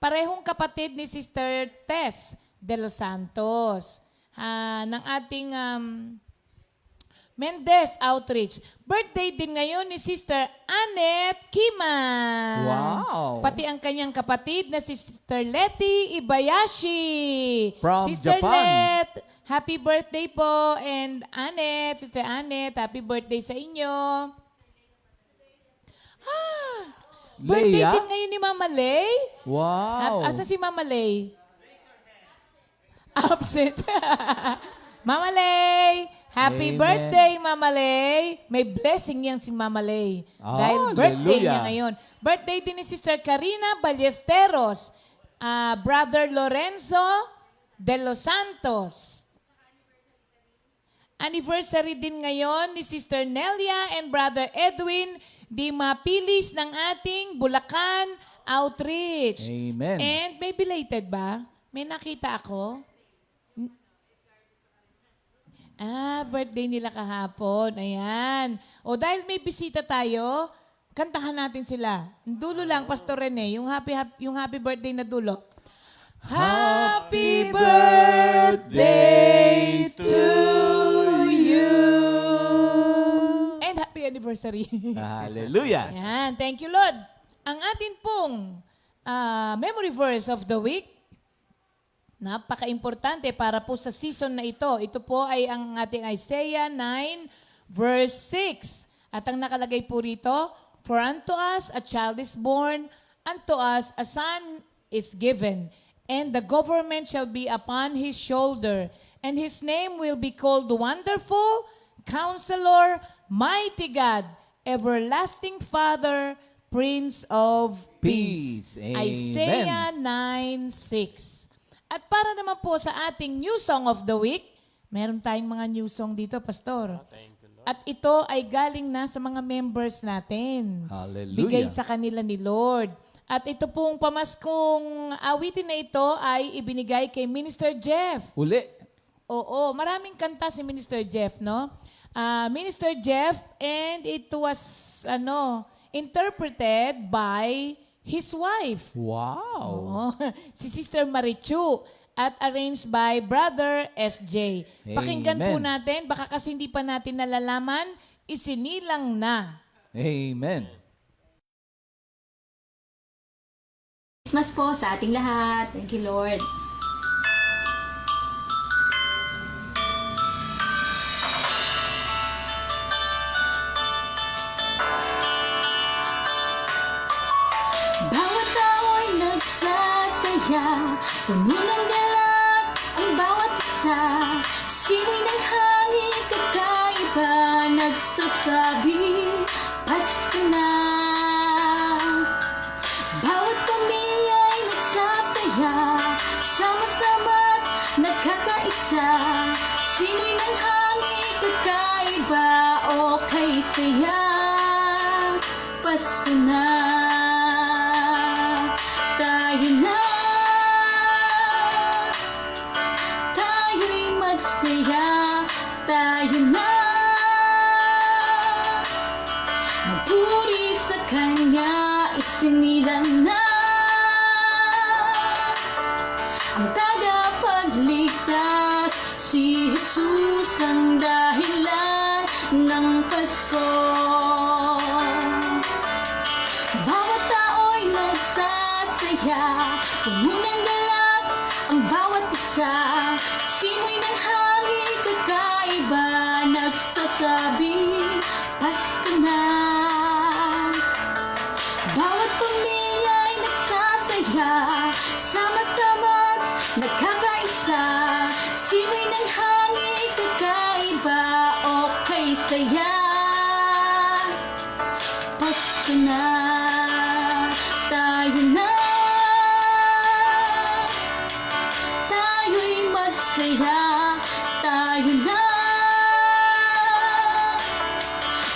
Parehong kapatid ni Sister Tess de los Santos. Ng ating Mendez Outreach. Birthday din ngayon ni Sister Annette Kiman. Wow. Pati ang kanyang kapatid na si Sister Letty Ibayashi. From Sister Japan. Let, happy birthday po. And Annette, Sister Annette, happy birthday sa inyo. Birthday Leia? din ngayon ni Mama Lay. Wow. Asa si Mama Lay? Absent. Mama Lay, happy Amen. birthday, Mama Lay. May blessing yan si Mama Lay. Dahil birthday hallelujah. niya ngayon. Birthday din ni Sister Karina Ballesteros. Brother Lorenzo de los Santos. Anniversary din ngayon ni Sister Nelia and Brother Edwin di mapilis ng ating Bulacan Outreach. Amen. And may belated ba? May nakita ako? Birthday nila kahapon. Ayan. O dahil may bisita tayo, kantahan natin sila. Dulo lang, Pastor Rene, yung happy birthday na dulo. Happy birthday to you. And happy anniversary. Hallelujah. Yan. Thank you, Lord. Ang atin pong memory verse of the week, napaka-importante para po sa season na ito. Ito po ay ang ating Isaiah 9 verse 6. At ang nakalagay po rito, for unto us a child is born, unto us a son is given, and the government shall be upon his shoulder, and his name will be called Wonderful, Counselor, Mighty God, Everlasting Father, Prince of Peace. Peace. Amen. Isaiah 9:6. At para naman po sa ating new song of the week, meron tayong mga new song dito, Pastor. At ito ay galing na sa mga members natin. Hallelujah. Bigay sa kanila ni Lord. At ito pong pamaskong awitin na ito ay ibinigay kay Minister Jeff. Uli. Oo, maraming kanta si Minister Jeff, no? Minister Jeff, and it was interpreted by his wife. Wow. Oo, si Sister Marichu at arranged by Brother SJ. Pakinggan po Amen. natin, baka kasi hindi pa natin nalalaman, isinilang na. Amen. Christmas po sa ating lahat. Thank you, Lord. Bawat tao'y nagsasaya, puno ng galak ang bawat isa. Simoy ng hangin kakaiba, nagsasabi, Pasko na. Bawat pamilya'y nagsasaya, sama-sama't nagkakaisa. Simoy ng hangin kakaiba, o kay saya, Pasko na. Tayo na, tayo'y magsaya, tayo na. Magpuri sa Kanya, isinilang na. Ang tagapagligtas, si Jesus ang dahilan ng Pasko. Bawat tao'y nagsasaya, puno ng galak ang bawat isa. Simoy ng hangin kakaiba, nagsasabi, Pasko na. Bawat pamilya'y nagsasaya, sama-sama't nagkakaisa. Simoy ng hangin kakaiba, o kay saya, Pasko na. Tayo na, tayo'y magsaya, tayo na.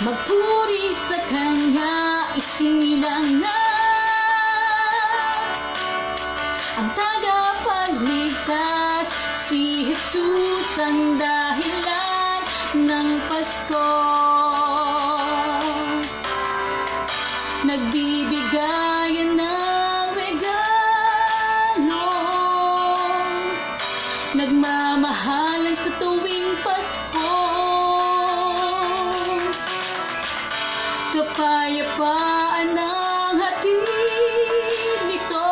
Magpuri sa Kanya, isinilang na. Ang tagapagligtas, si Jesus ang dahilan ng Pasko. Nagbibigayan ng regalo, nagmamahalan sa tuwing Pasko. kapayapaan ang hatid nito.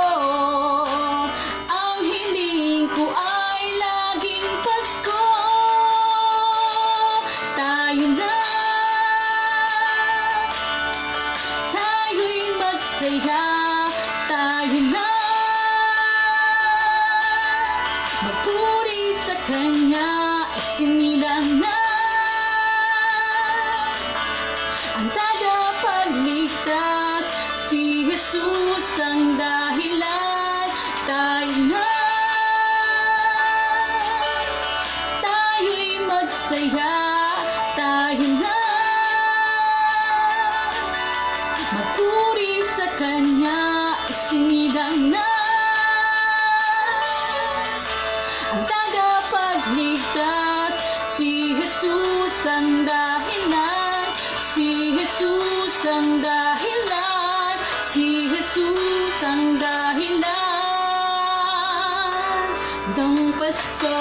Ang hiling ko ay laging Pasko. Tayo na, tayo'y magsaya, tayo na, magpuri sa Kanya, isinilang na ang tagapagligtas, si Jesus ang dahilan. Tayo na, tayo'y magsaya, tayo na, magpuri sa Kanya, isinilang na ang tagapagligtas, si Jesus ang dahilan, si Jesus ang dahilan, si Jesus ang dahilan ng Pasko.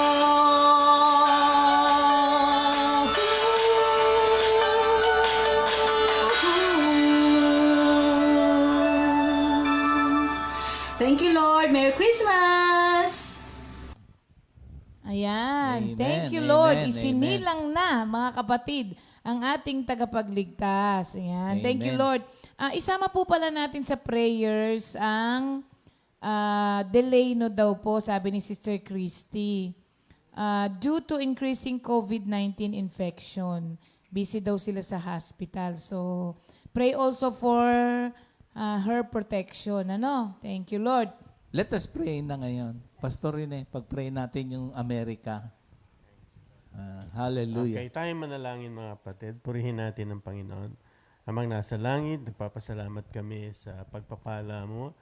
Thank you, Lord. Merry Christmas! Ayan. Amen, Thank you, amen, Lord. amen. Isinilang na, mga kapatid, ang ating tagapagligtas. Ayan. Thank you, Amen. Lord. Isama po pala natin sa prayers ang delay no daw po, sabi ni Sister Christy. Due to increasing COVID-19 infection. Busy daw sila sa hospital. So, pray also for her protection. Ano? Thank you, Lord. Let us pray na ngayon. Pastor Rene, pag-pray natin yung Amerika. Hallelujah. Okay, tayo manalangin mga kapatid. Purihin natin ang Panginoon. Amang nasa langit, nagpapasalamat kami sa pagpapala mo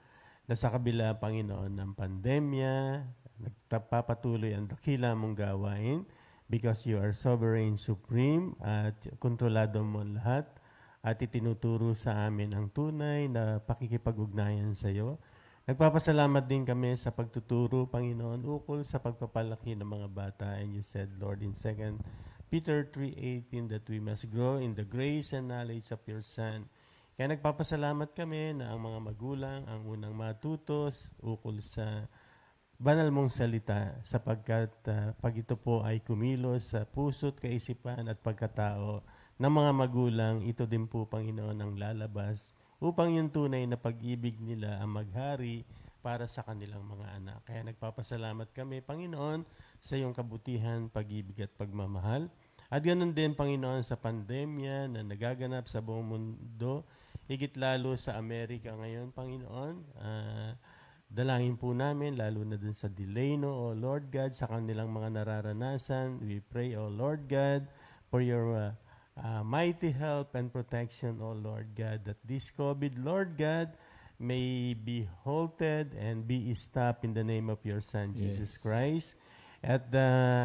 na sa kabila, Panginoon, ng pandemya, nagpapatuloy ang dakila mong gawain because you are sovereign, supreme, at kontrolado mo ang lahat at itinuturo sa amin ang tunay na pakikipag-ugnayan sa iyo. Nagpapasalamat din kami sa pagtuturo, Panginoon, ukol sa pagpapalaki ng mga bata. And you said, Lord, in 2 Peter 3:18, that we must grow in the grace and knowledge of your Son. Kaya nagpapasalamat kami na ang mga magulang ang unang matutos ukol sa banal mong salita sapagkat pag ito po ay kumilos sa puso't kaisipan at pagkatao ng mga magulang, ito din po, Panginoon, ang lalabas upang yung tunay na pag-ibig nila ang maghari para sa kanilang mga anak. Kaya nagpapasalamat kami, Panginoon, sa iyong kabutihan, pag-ibig at pagmamahal. At ganoon din, Panginoon, sa pandemya na nagaganap sa buong mundo, higit lalo sa Amerika ngayon, Panginoon. Dalangin po namin, lalo na dun sa delay, no, O Lord God, sa kanilang mga nararanasan. We pray, O Lord God, for your mighty help and protection, O Lord God, that this COVID, Lord God, may be halted and be stopped in the name of your Son, Jesus Christ. At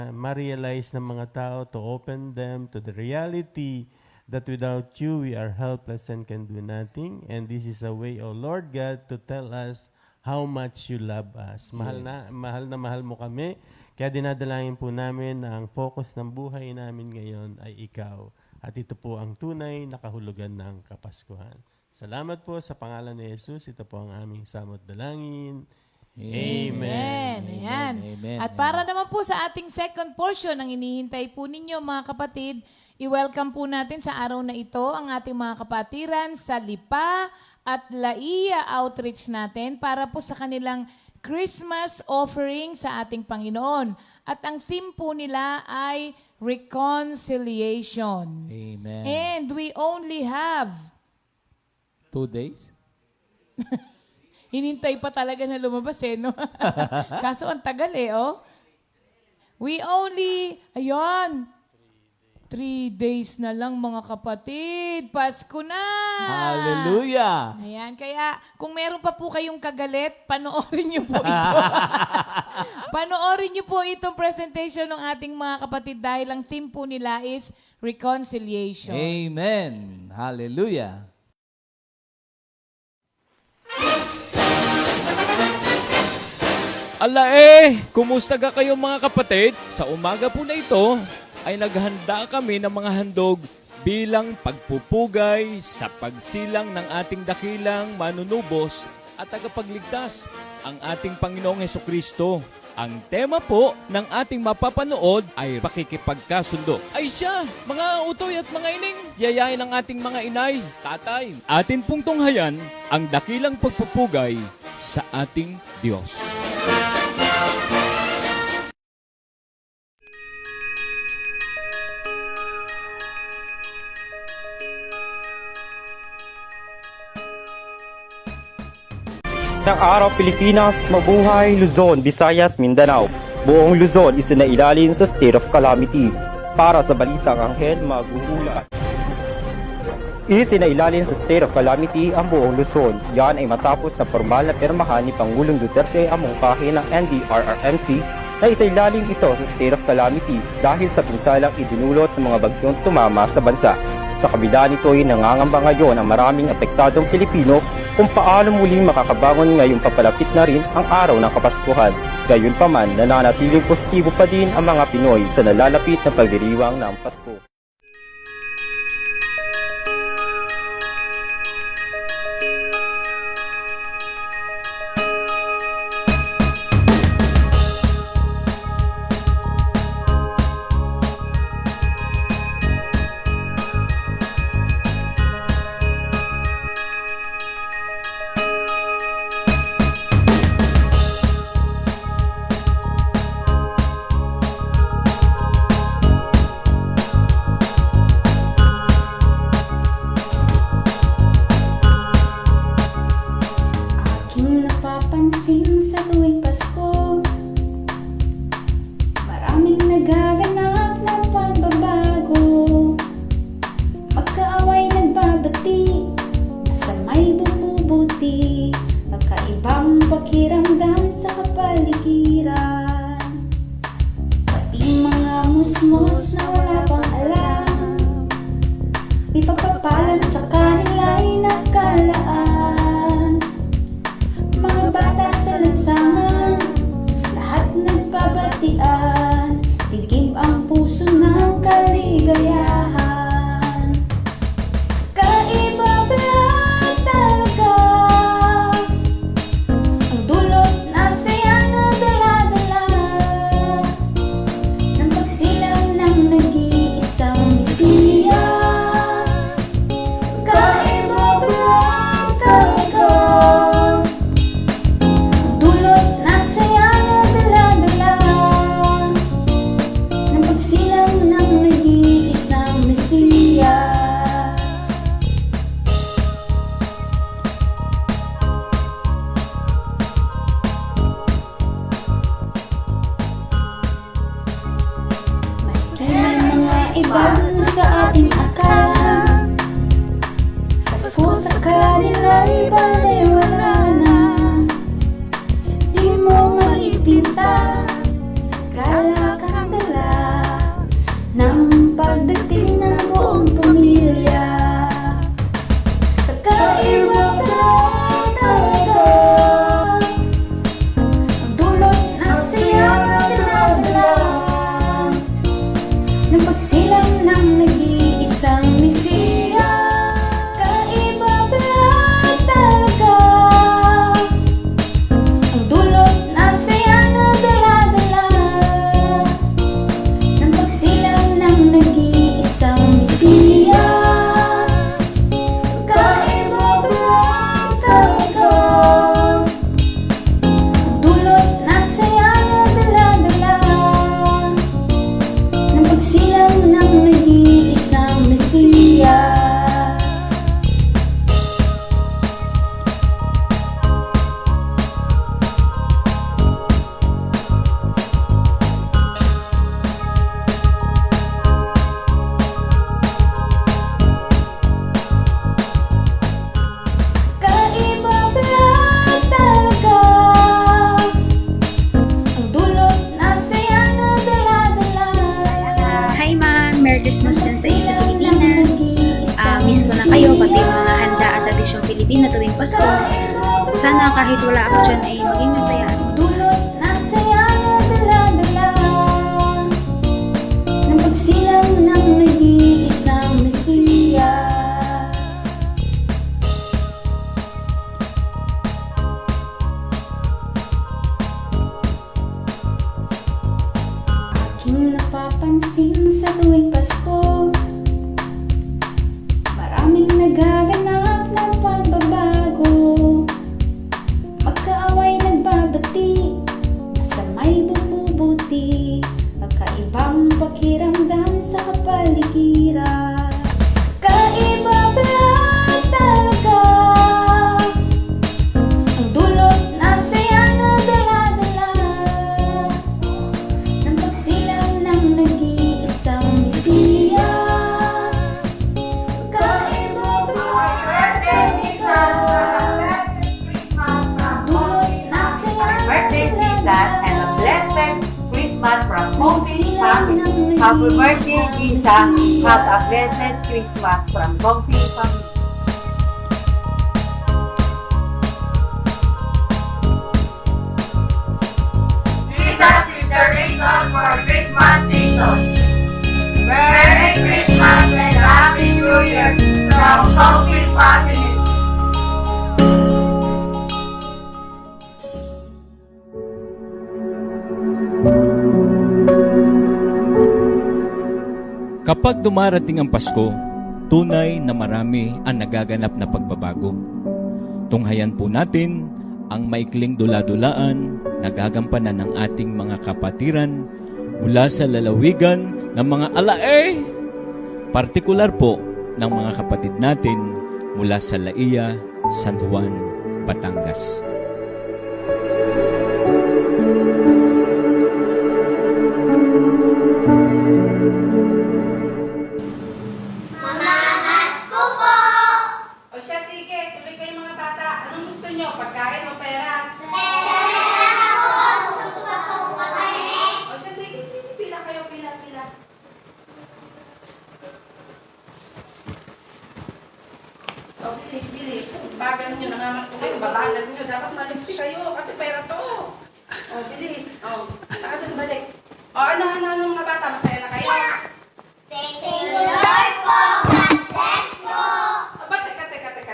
ma-realize ng mga tao to open them to the reality that without you, we are helpless and can do nothing. And this is a way, O Lord God, to tell us how much you love us. Mahal na mahal mo kami. Kaya dinadalangin po namin na ang focus ng buhay namin ngayon ay ikaw. At ito po ang tunay na kahulugan ng Kapaskuhan. Salamat po sa pangalan ni Jesus. Ito po ang aming samot dalangin. Amen. Ayan. Amen. At para naman po sa ating second portion, ang inihintay po ninyo, mga kapatid, i-welcome po natin sa araw na ito ang ating mga kapatiran sa Lipa at Laia outreach natin para po sa kanilang Christmas offering sa ating Panginoon. At ang theme po nila ay reconciliation. Amen. And we only have 2 days? hinintay pa talaga na lumabas no? Kaso ang tagal oh. We only, 3 days na lang mga kapatid. Pasko na! Hallelujah! Ayan, kaya kung meron pa po kayong kagalit, panoorin niyo po ito. Panoorin niyo po itong presentation ng ating mga kapatid dahil ang theme po nila is reconciliation. Amen. Hallelujah. Kumusta ka kayo mga kapatid? Sa umaga po na ito ay naghanda kami ng mga handog bilang pagpupugay sa pagsilang ng ating dakilang manunubos at tagapagligtas, ang ating Panginoong Hesukristo. Ang tema po ng ating mapapanood ay pakikipagkasundo. Ay siya, mga utoy at mga ining, yayain ng ating mga inay, tatay. Atin pong tunghayan ang dakilang pagpupugay sa ating Diyos. Ng araw Pilipinas, mabuhay Luzon, Visayas, Mindanao. Buong Luzon isinailalim sa state of calamity. Para sa balitang Anghel Maguhula. Isinailalim sa state of calamity ang buong Luzon. Yan ay matapos na formal na pirmahan ni Pangulong Duterte ang mungkahi ng NDRRMC na isailalim ito sa state of calamity dahil sa pinsalang idinulot ng mga bagyong tumama sa bansa. Sa kabila nito ay nangangamba ngayon ang maraming apektadong Pilipino kung paano muling makakabangon ngayong papalapit na rin ang araw ng Kapaskuhan. Gayunpaman, nananatiling positibo pa din ang mga Pinoy sa nalalapit na pagdiriwang ng Pasko. Aking napapansin sa tuwing Pasko, maraming nagaganap na pagbabago. Magkaaway nagbabati, masamay bumubuti, magkaibang pakiramdam sa kapaligiran. Pati mga musmos na wala pang alam, may pagpapalan sa kanila'y nakalaan. Mga bata sa lansangan, lahat nagbabatian, tigib ang puso ng kaligayahan. Kaiba ba talaga ang dulot na saya na dala-dala ng pagsilang ng nag-iisang Mesiyas? Kaiba ba talaga dulot na saya na dala-dala ng pagsilang ng nag-iisang Mesiyas? Maski may mga edad na sa ating akala, Pasko sa kanila'y baliwala na. Di mo maipinta, akala kang dala ng pagdating ng buong pamilya. Kakaiba ba talaga ang dulot ng saya na dinadala ng pagsilang ng nag-iisang Mesiyas? Kaiba ba talaga ang dulot na saya na dala-dala ng pagsilang ng nag-iisang Mesiyas? Kaiba ba talaga ang dulot na saya na dala-dala ng pagsilang ng nag-iisang Mesiyas? Kaiba ba talaga ang dulot na saya na dala-dala? Hi ma'am, Merry Christmas dyan sa inyo sa Pagsilang ng Pilipinas. nag-iisang Miss ko na kayo, pati yung mga handa at tradisyong Pilipino tuwing Pasko. Sana kahit wala ako dyan ay maging masaya at dulot na saya na dala-dala ng pagsilang ng nag-iisang Mesiyas. aking napapansin sa tuwing Pasko, maraming nagaganap ng pagbabago. Magkaaway nagbabati, masama'y bumubuti, magkaibang pakiramdam sa kapaligiran. Kaiba pala talaga ang dulot na saya na dala-dala ng pagsilang ng nag-iisang Mesiyas. Kaiba pala talaga ang dulot na saya na dala-dala Christmas from Bongfi pagsilang ng family. Happy birthday, Lisa. Have a blessed Christmas from Bongfi family. Jesus is the reason for Christmas season. Merry Christmas and Happy New Year from Bongfi family. Kapag dumarating ang Pasko, tunay na marami ang nagaganap na pagbabago. Tunghayan po natin ang maikling dula-dulaan na gagampanan ng ating mga kapatiran mula sa lalawigan ng mga alae, partikular po ng mga kapatid natin mula sa Laia, San Juan, Batangas. O siya, sige, tuloy kayo mga bata. Anong gusto nyo? Pagkain o pera? O siya, sige, pila kayo, pila. O, bilis. Bagal nyo, nangamas ko kayo, babalag nyo. Dapat maliksi kayo, kasi pera to. O, bilis. O, saka dun balik. O, anong mga bata? Masaya na kayo? Aba,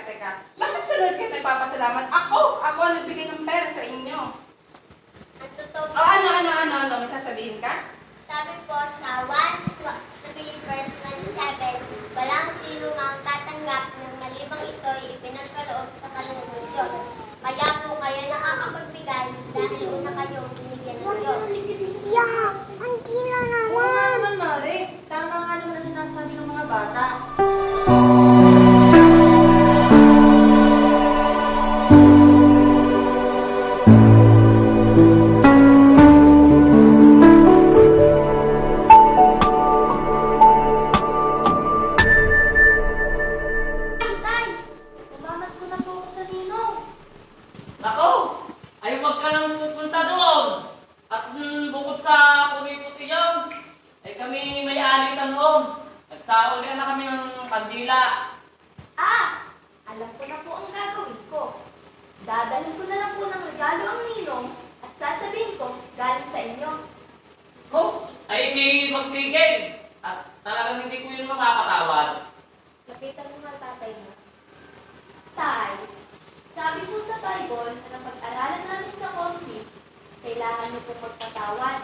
teka. Bakit sa Lord kayo nagpapasalamat? Ako ang nagbigay ng pera sa inyo. O, ano? May sasabihin ka? Sabi po sa 1:3 verse 27, walang sino ang tatanggap ng malibang ito'y ipinagkaloob sa kaloob ng Diyos. Kaya po kayo nakakapagbigay dahil una kayong binigyan ng Diyos. Ang gila naman! Mari. Tama nga naman na sinasabi ng mga bata. Nako! Ay wag ka nang pupunta doon! At bukod sa puti-puti yun, ay kami may alitan noon. Nagsauli na kami ng kandila. Alam ko na po ang gagawin ko. Dadalhin ko na lang po ng regalo ang ninong at sasabihin ko galing sa inyo. Ay di magtigil! At talagang hindi ko yun makapatawad. Lapitan mo nga tatay mo. Tay, sabi po sa Bible na napag-aralan namin sa conflict, kailangan niyo po magpatawad.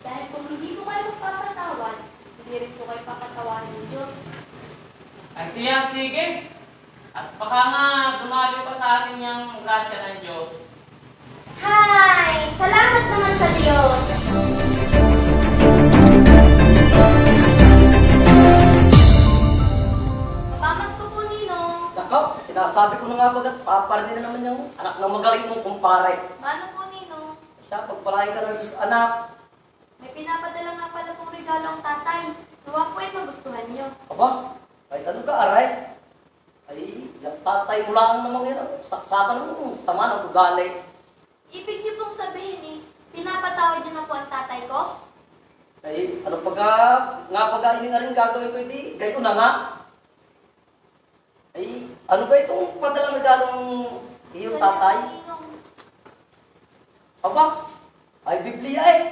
Dahil kung hindi po kayo magpapatawad, hindi rin po kayo papatawarin ng Diyos. Ay siya, sige! At baka nga dumalo pa sa atin yung grasya ng Diyos. Hi! Salamat naman sa Diyos! Pamasko po, Ninong! Tsaka, sinasabi ko na nga bagat, paparinig na naman yung anak ng magaling mong kumpare. Mano po, Ninong? Siya, pagpalain ka ng Diyos, anak. May pinapadala nga pala pong regalo ang tatay. Nawa po ay magustuhan niyo. Aba, ay ano ka, aray? Ay, yung tatay mo lang namang yan, saksakan ng sama ng ugali. Ibig niyo pong sabihin pinapatawad niyo na po ang tatay ko? Ay, ano pagka ini nga rin gagawin ko, hindi, gayon na nga. Ay, ano ba itong padalang regalong iyong tatay? Aba, ay Biblia eh.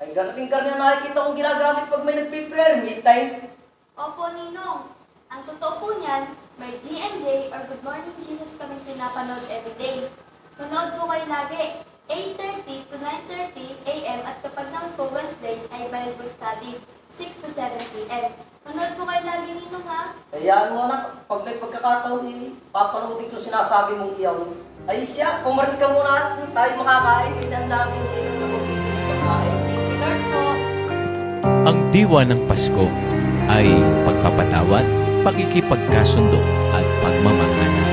Ay, ganating na nakikita kong ginagamit pag may nagpiprayer, midtime. Opo, Ninong. Ang totoo po niyan, may GMJ or Good Morning Jesus kami pinapanood everyday. Manood po kayo lagi. 8:30 to 9:30 a.m. at kapag naman po Wednesday ay Bible study, 6 to 7 p.m. Manood po kayo lagi ninong ha. Hayaan mo anak, pag may pagkakataon papanoodin ko sinasabi mong iyaw. Ay siya, pumarin ka muna at tayo makakain. Inandangin kayo na magbibigay pagkain. Lord po. Ang diwa ng Pasko ay pagpapatawad, pakikipagkasundo at pagmamahalan.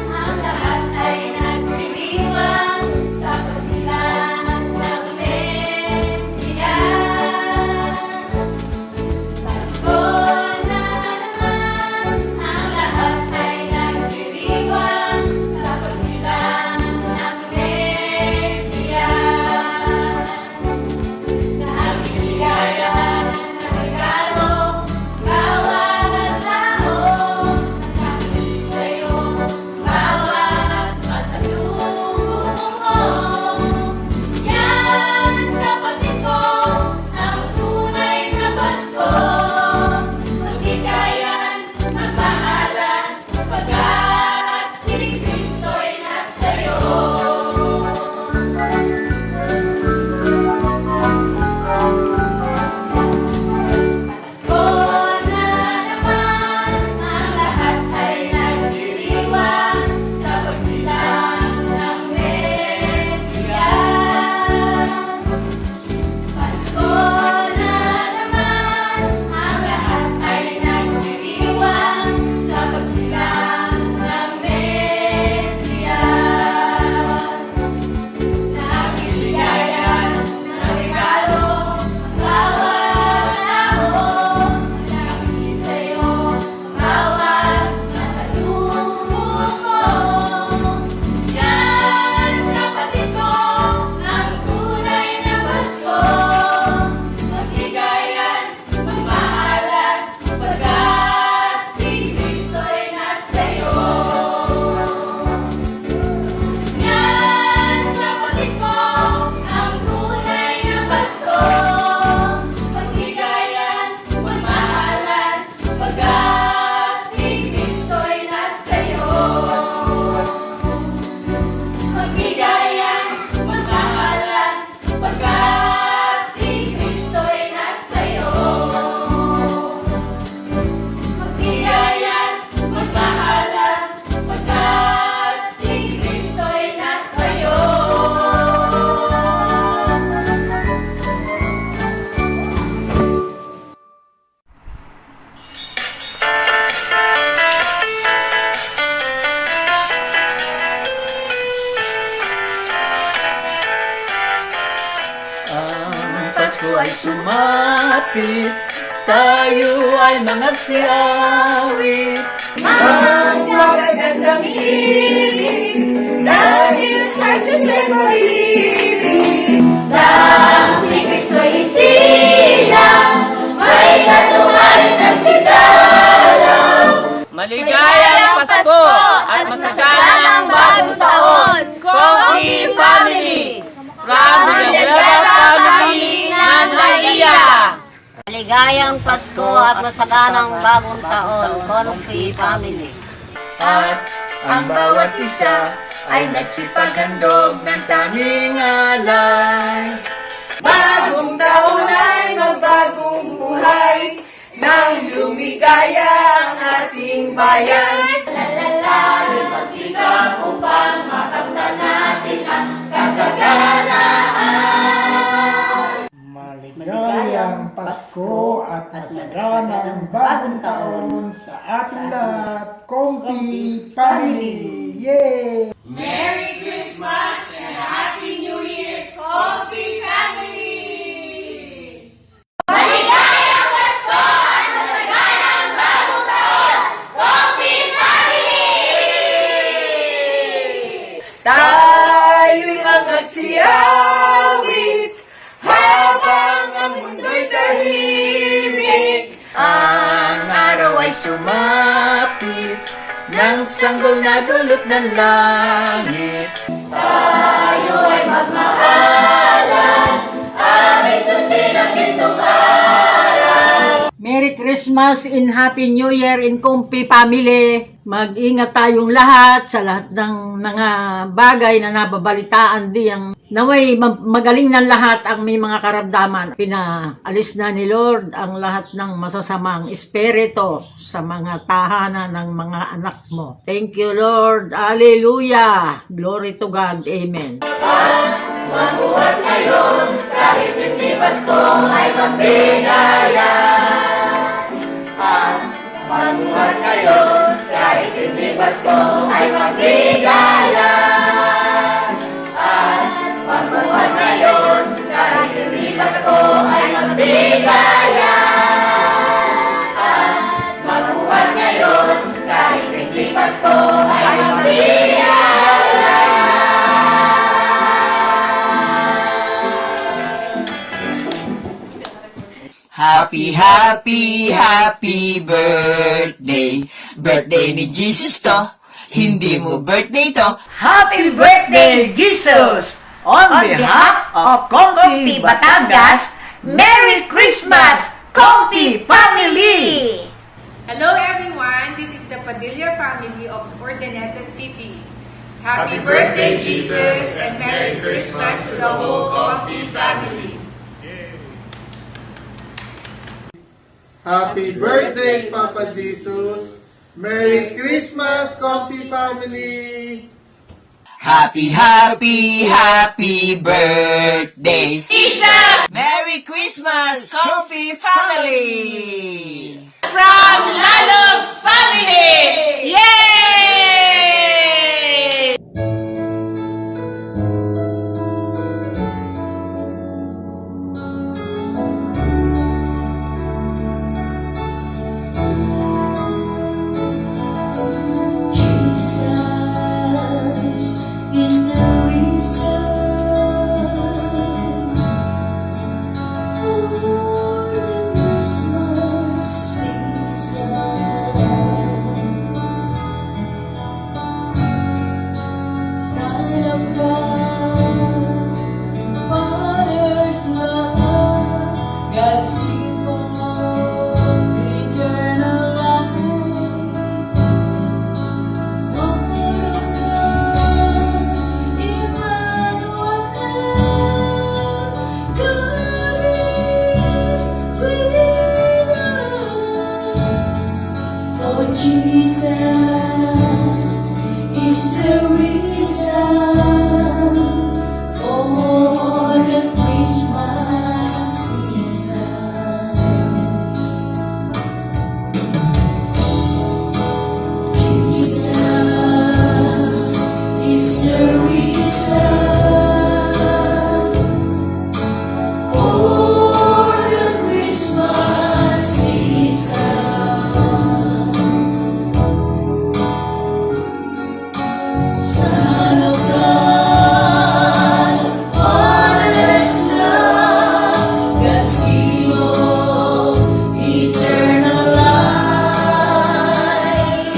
Ang lahat ay nagdiriwang sa pagsilang ng Mesiyas. Pasko na naman, ang lahat ay nagdiriwang sa pagsilang ng Mesiyas. Nagbigayan ng regalo, bawat tao. Sa'yo, bawat pasalubong mo. Yan, kapatid ko, ang tunay na Pasko. Magbigayan, magmahalan, pagkat si Kristo'y nasa'yo. Pasko na naman, ang lahat ay nagdiriwang sa pagsilang ng Mesiyas. Pasko na naman, ang lahat ay nagdiriwang sa pagsilang ng Mesiyas. Nagbigayan ng regalo, bawat tao. Nakangiti sa'yo, bawat pasalubong mo. Yan, kapatid ko, ang tunay na Pasko. Magbigayan, magmahalan, pagkat si Kristo'y nasa'yo. Yan, kapatid ko, ang tunay na Pasko. Magbigayan, magmahalan, pagkat si Kristo'y nasa'yo. Magbigayan, magmahalan, pagkat si Kristo'y nasa'yo. Magbigayan, magmahalan, pagkat si Kristo'y nasa'yo. Ang Pasko ay sumapit, tayo ay mangagsiawit. Ang magagandang hiling, dahil sa Diyos ay mahilig. Dahil si Kristo'y isilang, may katuparan ng sigalang. Maligayang Pasko at masaganang bagong taon, Coffee Family! From the family ng Maria! Maligayang Pasko at masaganang bagong taon, Confy Family. At ang bawat isa ay nagsipaghandog ng tanging alay. Bagong taon ay magbagong buhay, nang lumigaya ang ating bayan. Lalala, magsikap upang makamtan natin ang kasaganaan. Maligayang Pasko at masaganang bagong taon sa ating lahat, Comfy Family! Yay! Merry Christmas and Happy New Year, Coffee Family! Maligayang Pasko at masaganang bagong taon, Coffee Family! Tayo'y magsiawit habang ang mundo'y tahimik. Ang araw ay sumapit ng sanggol na dulot ng langit. Tayo ay magmahalan, aming Merry Christmas and Happy New Year in Kumpi family. Mag-ingat tayong lahat sa lahat ng mga bagay na nababalitaan diyang naway magaling ng lahat ang may mga karamdaman. Pinaalis na ni Lord ang lahat ng masasamang espiritu sa mga tahanan ng mga anak mo. Thank you, Lord. Hallelujah. Glory to God. Amen. Mabuhat ngayon, kahit hindi Pasko ay magbigaya. Mabuhat ngayon, kahit hindi Pasko ay magbigaya. Mabuhat ngayon, kahit hindi Pasko ay magbigaya. Mabuhat ngayon, kahit hindi Pasko ay magbigaya. Happy, happy, happy birthday. Birthday ni Jesus to. Hindi mo birthday to. Happy birthday, Jesus! On behalf of Comfy Batangas, Merry Christmas, Comfy family! Hello everyone, this is the Padilla family of Urdaneta City. Happy birthday, Jesus, and Merry Christmas to the whole Comfy family. Happy birthday, Papa Jesus. Merry Christmas, Comfy family. Happy, happy, happy birthday. Jesus! Merry Christmas, Comfy family. From Lalog's family! Yay! Jesus is the reason for the Christmas season. Son of God, Father's love, God's gift of eternal life. Jesus is the reason for the Christmas season. Jesus is the reason for the Christmas season. Son of God, Father's love, God's gift of eternal life.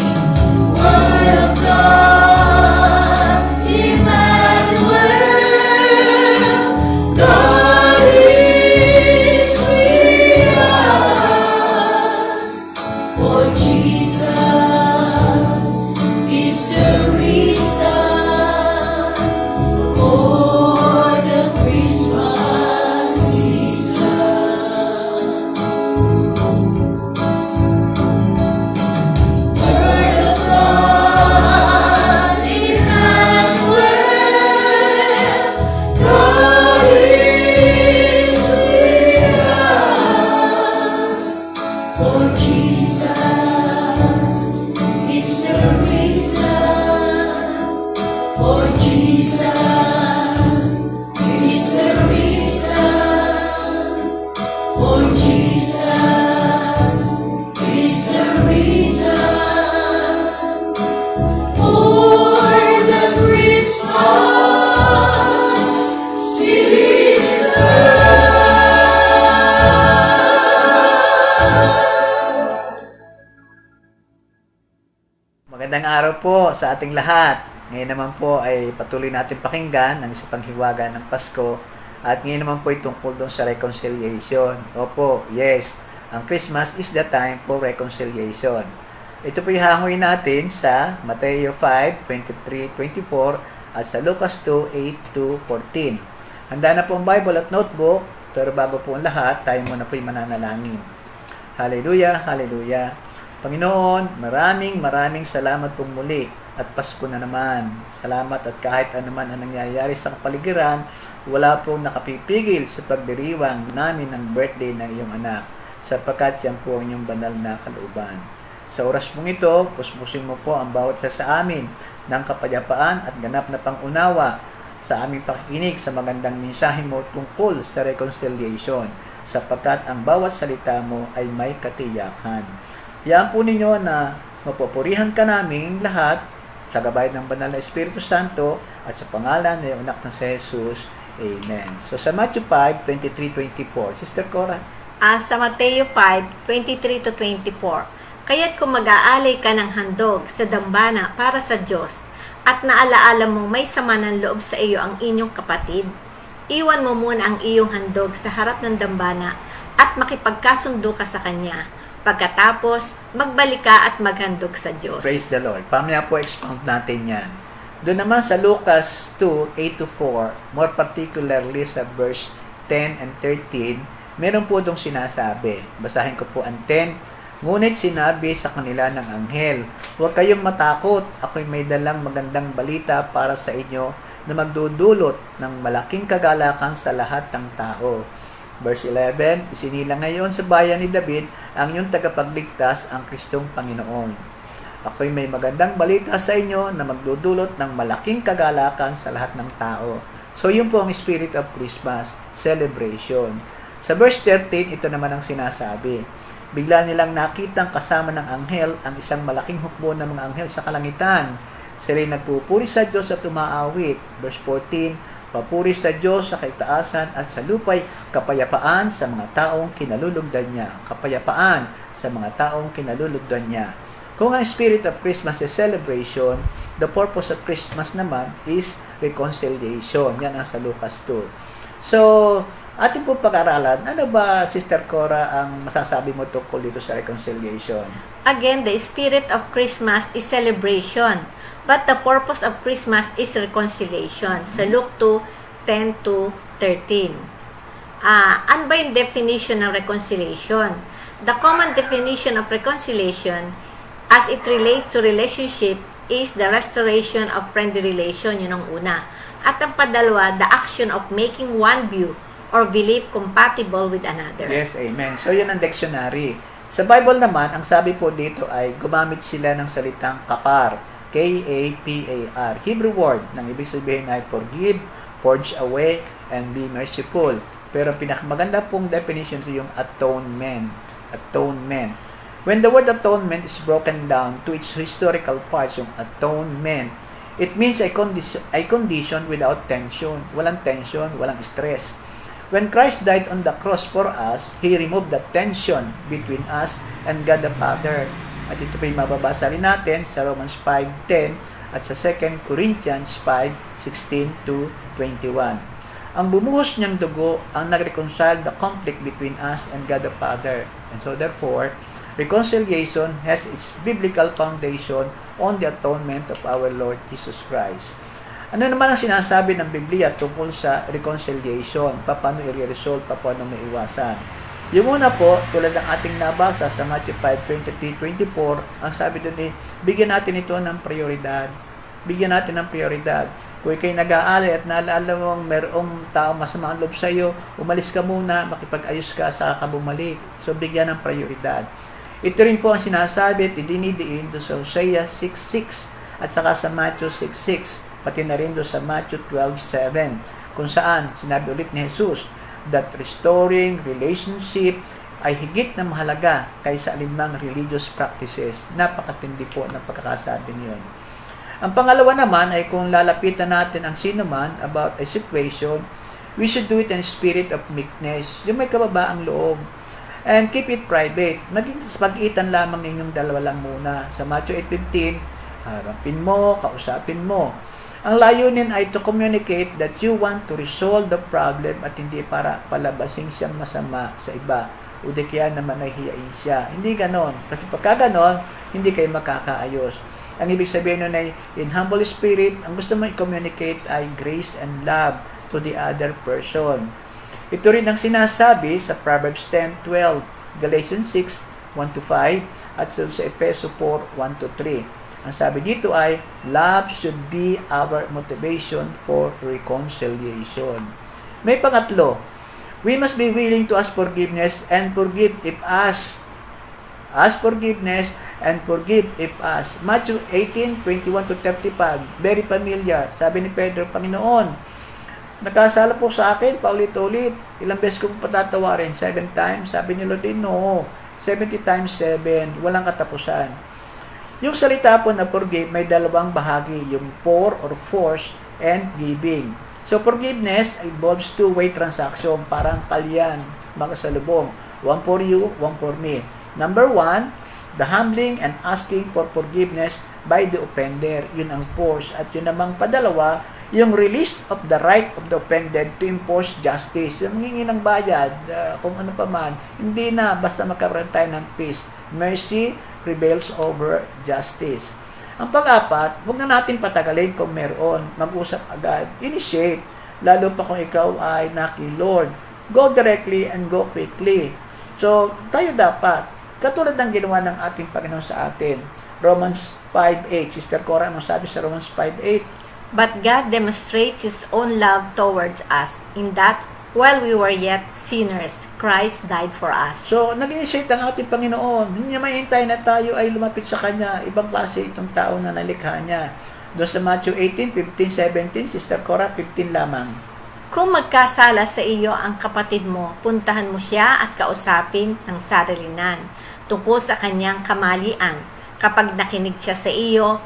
Word of God, Emmanuel, God is with us. For Jesus is the reason for the Christmas season. Word of God, Emmanuel, God is with us. For Jesus is the reason. For Jesus is the reason. For Jesus is the reason for the Christmas season. Magandang araw po sa ating lahat. Ngayon naman po ay patuloy natin pakinggan ang isang panghiwaga ng Pasko At ngayon naman po ay tungkol doon sa reconciliation. Opo, yes, ang Christmas is the time for reconciliation. Ito po yung hangoy natin sa Mateo 5, 23, 24 at sa Lucas 2, 8 to 14. Handa na po ang Bible at notebook, pero bago po ang lahat, tayo muna po yung mananalangin. Hallelujah, hallelujah. Panginoon, maraming salamat pong muli at Pasko na naman. Salamat at kahit anuman ang nangyayari sa kapaligiran, wala pong nakapipigil sa pagdiriwang namin ng birthday ng iyong anak, sapagkat yan po ang iyong banal na kalooban. Sa oras mong ito, puspusin mo po ang bawat isa sa amin ng kapayapaan at ganap na pangunawa sa aming pakikinig sa magandang mensahe mo tungkol sa reconciliation, sapagkat ang bawat salita mo ay may katiyakan. Yan po ninyo na mapupurihan ka namin lahat sa gabay ng banal na Espiritu Santo at sa pangalan ng iyong anak na si Jesus. Amen. So sa Matthew 5, 23-24, Sister Cora. Sa Mateo 5, 23 to 24, kaya't kung mag-aalay ka ng handog sa dambana para sa Diyos at naalaala mo may sama ng loob sa iyo ang inyong kapatid, iwan mo muna ang iyong handog sa harap ng dambana at makipagkasundo ka sa kanya. Pagkatapos, magbalik ka at maghandog sa Diyos. Praise the Lord. Pamaya po expound natin yan. Doon naman sa Lucas 2, 8 to 4, more particularly sa verse 10 and 13, meron po dong sinasabi. Basahin ko po ang 10. Ngunit sinabi sa kanila ng anghel, huwag kayong matakot, ako'y may dalang magandang balita para sa inyo na magdudulot ng malaking kagalakan sa lahat ng tao. Verse 11, isinilang ngayon sa bayan ni David ang inyong tagapagligtas, ang Kristong Panginoon. Ako'y may magandang balita sa inyo na magdudulot ng malaking kagalakan sa lahat ng tao. So yun po ang spirit of Christmas celebration. Sa verse 13, ito naman ang sinasabi. Bigla nilang nakitang kasama ng anghel ang isang malaking hukbo ng mga anghel sa kalangitan. Sila'y nagpupuri sa Diyos at umaawit. Verse 14, papuri sa Diyos sa kaitaasan at sa lupay, kapayapaan sa mga taong kinalulugdan niya. Kapayapaan sa mga taong kinalulugdan niya. Kung ang spirit of Christmas is celebration, the purpose of Christmas naman is reconciliation. Yan ang sa Lucas 2. So, ating po pag-aralan, ano ba, Sister Cora, ang masasabi mo tungkol dito sa reconciliation? Again, the spirit of Christmas is celebration, but the purpose of Christmas is reconciliation. Sa Luke 2, 10 to 13. Ano ba yung definition ng reconciliation? The common definition of reconciliation as it relates to relationship is the restoration of friendly relation, yun ang una. At ang padalwa, the action of making one view or belief compatible with another. Yes, amen. So, yun ang dictionary. Sa Bible naman, ang sabi po dito ay gumamit sila ng salitang kapar. K-A-P-A-R. Hebrew word, nang ibig sabihin ay forgive, forge away, and be merciful. Pero pinakamaganda pong definition ito yung atonement. Atonement. When the word atonement is broken down to its historical parts, yung atonement, it means a condition without tension. Walang tension, walang stress. When Christ died on the cross for us, He removed the tension between us and God the Father. At ito po yung mababasa rin natin sa Romans 5:10 at sa 2 Corinthians 5:16 to 21. Ang bumuhos niyang dugo ang nag-reconcile the conflict between us and God the Father. And so therefore, reconciliation has its biblical foundation on the atonement of our Lord Jesus Christ. Ano naman ang sinasabi ng Biblia tungkol sa reconciliation? Paano i-resolve? Paano maiwasan? Yung una po, tulad ng ating nabasa sa Matthew 5:23-24, ang sabi doon eh, bigyan natin ito ng prioridad. Bigyan natin ng prioridad. Kung ikay nag-aalay at naalala mong mayroong tao masama ang loob sa iyo, umalis ka muna, makipag-ayos ka, saka ka bumalik. So, bigyan ng prioridad. Ito rin po ang sinasabi at idinidiin doon sa Hosea 6:6 at saka sa Matthew 6:6. Pati na rin doon sa Matthew 12:7, kung saan sinabi ulit ni Jesus that restoring relationship ay higit na mahalaga kaysa alinmang religious practices. Napakatindi po ng pagkakasabi niyon. Ang pangalawa naman ay kung lalapitan natin ang sino man about a situation, we should do it in spirit of meekness, yung may kababaang loob. And keep it private. Maging sa pag-iitan lamang ninyong dalawa lang muna. Sa Matthew 8:15, harapin mo, kausapin mo. Ang layunin ay to communicate that you want to resolve the problem at hindi para palabasing siyang masama sa iba o di kaya naman ay hiyain siya. Hindi ganon. Kasi pagka ganon, hindi kayo makakaayos. Ang ibig sabihin nun ay, in humble spirit, ang gusto mo i-communicate ay grace and love to the other person. Ito rin ang sinasabi sa Proverbs 10:12, Galatians 6:1-5, at sa Efeso 4:1-3. Ang sabi dito ay, love should be our motivation for reconciliation. May pangatlo, we must be willing to ask forgiveness and forgive if asked. Ask forgiveness and forgive if asked. Matthew 18:21-35, very familiar. Sabi ni Pedro, Panginoon, nagkasala po sa akin, paulit-ulit. Ilang beses ko po patatawarin? 7 times? Sabi ni Lord, no. 70 times 7, walang katapusan. Yung salita po na forgive, may dalawang bahagi, yung for or force and giving. So forgiveness involves two-way transaction, parang kalyan, makasalubong. One for you, one for me. Number 1, the humbling and asking for forgiveness by the offender. Yun ang force. At yun namang padalawa, yung release of the right of the offended to impose justice. Yung hingi ng bayad, kung ano pa man, hindi na, basta magkaroon tayo ng peace. Mercy prevails over justice. Ang pang-apat, huwag na natin patagalin kung meron. Mag-usap agad. Initiate. Lalo pa kung ikaw ay naki-Lord. Go directly and go quickly. So, tayo dapat, katulad ng ginawa ng ating Panginoon sa atin. Romans 5:8. Sister Cora, ano sabi sa Romans 5:8? But God demonstrates His own love towards us in that while we were yet sinners, Christ died for us. So, nag-initiate ang ating Panginoon. Hindi niya mahintay na tayo ay lumapit sa Kanya. Ibang klase itong tao na nalikha niya. Doon sa Matthew 18:15-17, Sister Cora, 15 lamang. Kung magkasala sa iyo ang kapatid mo, puntahan mo siya at kausapin ng sarilinan tungkol sa kanyang kamalian. Kapag nakinig siya sa iyo,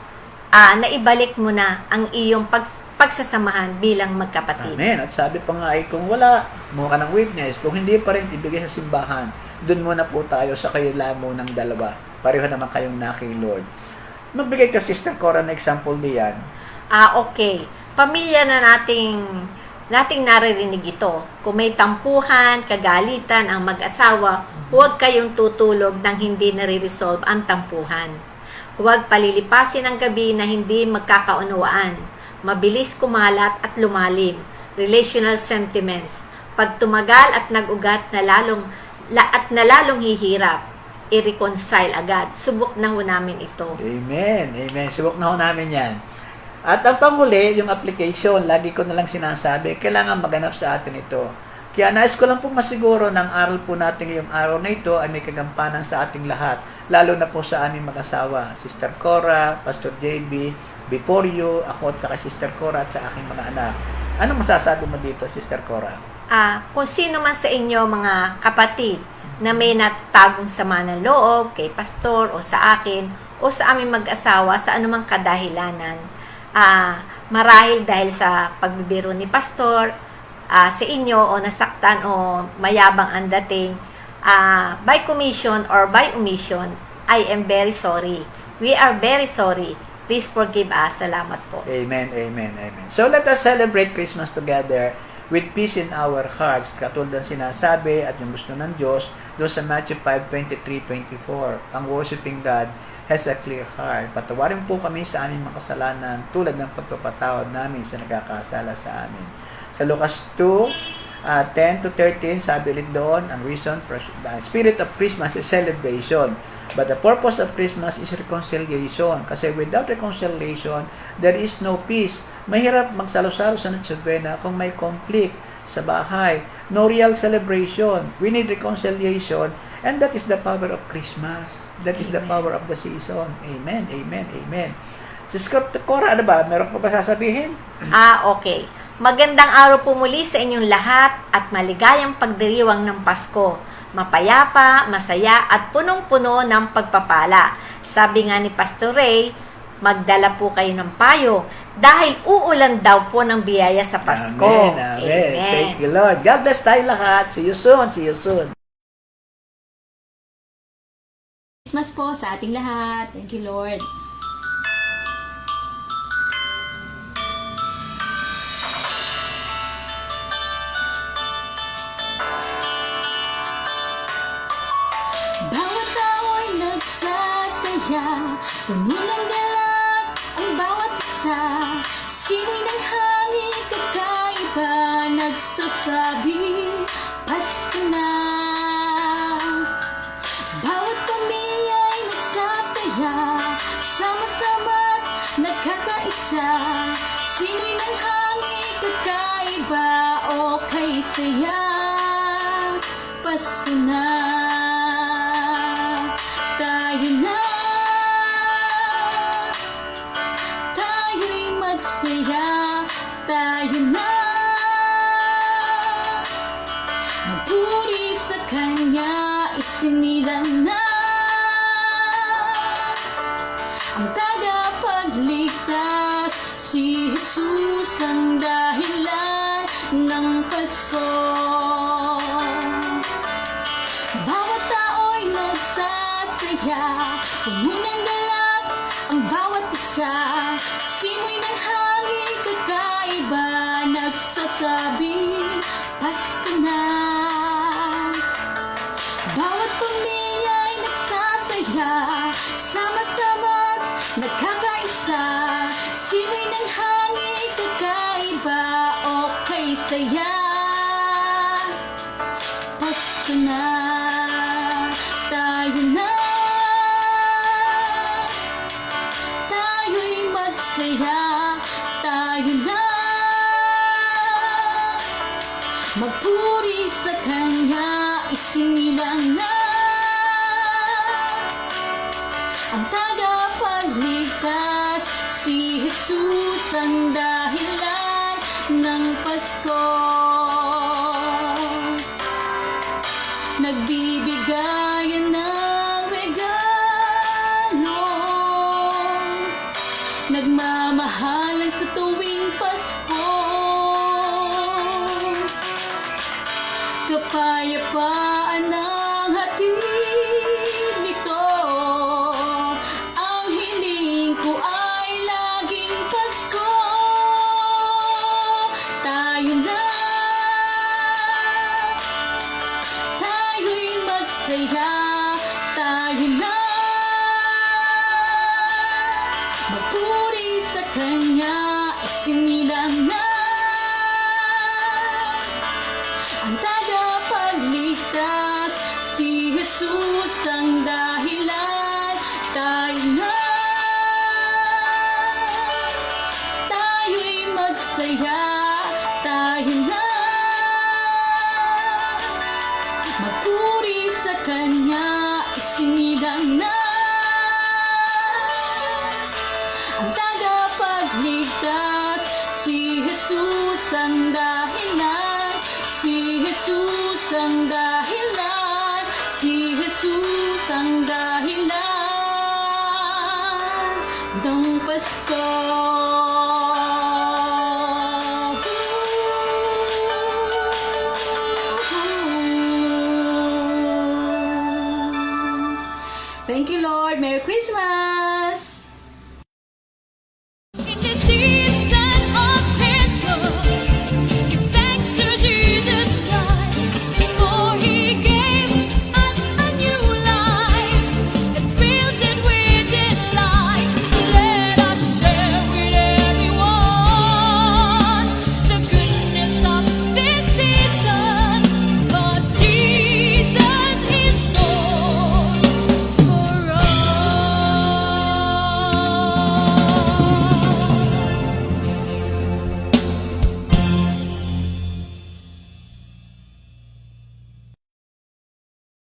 naibalik mo na ang iyong pagsasamahan bilang magkapatid. Amen. At sabi pa nga ay, kung wala, mo ka ng witness. Kung hindi pa rin, ibigay sa simbahan. Doon muna po tayo sa kailamo ng dalawa. Pareho naman kayong naki-Lord. Magbigay ka, Sister Cora, na example diyan. Okay. Pamilya na nating naririnig ito. Kung may tampuhan, kagalitan ang mag-asawa, huwag kayong tutulog nang hindi nare-resolve ang tampuhan. Huwag palilipasin ang gabi na hindi magkakaunawaan. Mabilis kumalat at lumalim. Relational sentiments. Pag tumagal at nag-ugat na lalong hihirap, i-reconcile agad. Subok na ho namin ito. Amen. Amen. Subok na ho namin yan. At ang panghuli, yung application, lagi ko na lang sinasabi, kailangan maganap sa atin ito. Kaya nais ko lang po masiguro ng aral po natin ngayong araw na ito ay may kagampanan sa ating lahat. Lalo na po sa aming mag-asawa. Sister Cora, Pastor JB, before you, ako at kay Sister Cora at sa aking mga anak. Ano masasabi mo dito, Sister Cora? Kung sino man sa inyo mga kapatid na may natatagong sama ng loob kay pastor o sa akin o sa aming mag-asawa sa anumang kadahilanan, marahil dahil sa pagbibiro ni pastor sa inyo o nasaktan o mayabang ang dating, by commission or by omission, I am very sorry. We are very sorry. Please forgive us. Salamat po. Amen, amen, amen. So let us celebrate Christmas together with peace in our hearts. Katulad ng sinasabi at yung gusto ng Diyos doon sa Matthew 5:23-24. Ang worshiping God has a clear heart. Patawarin po kami sa aming mga kasalanan tulad ng pagpapatawad namin sa nagkakasala sa amin. Sa Lucas 2:10-13, sabi ulit doon, ang reason, the spirit of Christmas is celebration. But the purpose of Christmas is reconciliation. Kasi without reconciliation, there is no peace. Mahirap magsalo-salo sa Noche Buena kung may conflict sa bahay. No real celebration. We need reconciliation. And that is the power of Christmas. That is the power of the season. Amen, amen, amen. Sister Cora, ano ba? Meron pa ba sasabihin? Okay. Magandang araw po muli sa inyong lahat at maligayang pagdiriwang ng Pasko. Mapayapa, masaya at punong-puno ng pagpapala. Sabi nga ni Pastor Ray, magdala po kayo ng payo dahil uulan daw po ng biyaya sa Pasko. Amen, amen. Amen. Thank you, Lord. God bless tayo lahat. See you soon. See you soon. Christmas po sa ating lahat. Thank you, Lord. saya, puno ng galak ang bawat isa. Simoy ng hangin kakaiba, nagsasabi, Pasko na. Bawat pamilya'y nagsasaya, sama-sama't nagkakaisa. Simoy ng hangin kakaiba, okay saya, Pasko na. Tayo na, tayo'y magsaya, tayo na. Magpuri sa Kanya, isinilang na ang tagapagligtas, si Jesus ang dahilan ng Pasko. Bawat tao'y nagsasaya, puno ng galak ang bawat isa. Simoy ng hangin kakaiba, nagsasabi, Pasko na. Bawat pamilya'y nagsasaya, sama-sama't nagkakaisa. Simoy ng hangin kakaiba, okay saya, Pasko na. Tayo na, tayo'y magsaya, tayo na. Magpuri sa Kanya, isinilang na ang tagapagligtas, si Jesus ang dahilan ng Pasko. Nagbibigayan ng regalo, nagmamahalan sa tuwing Pasko. Kapayapaan ang hatid nito, ang hiling ko ay laging Pasko. Tayo na, tayo'y magsaya, tayo na. Magpuri sa Kanya, isinilang na ang tagapagligtas, si Jesus ang dahilan. Tayo na, tayo'y magsaya, tayo na. Magpuri sa Kanya, isinilang na ang tagapagligtas, si Jesus ang dahilan. Si Jesus ang dahilan, si Jesus ang dahilan ng Pasko.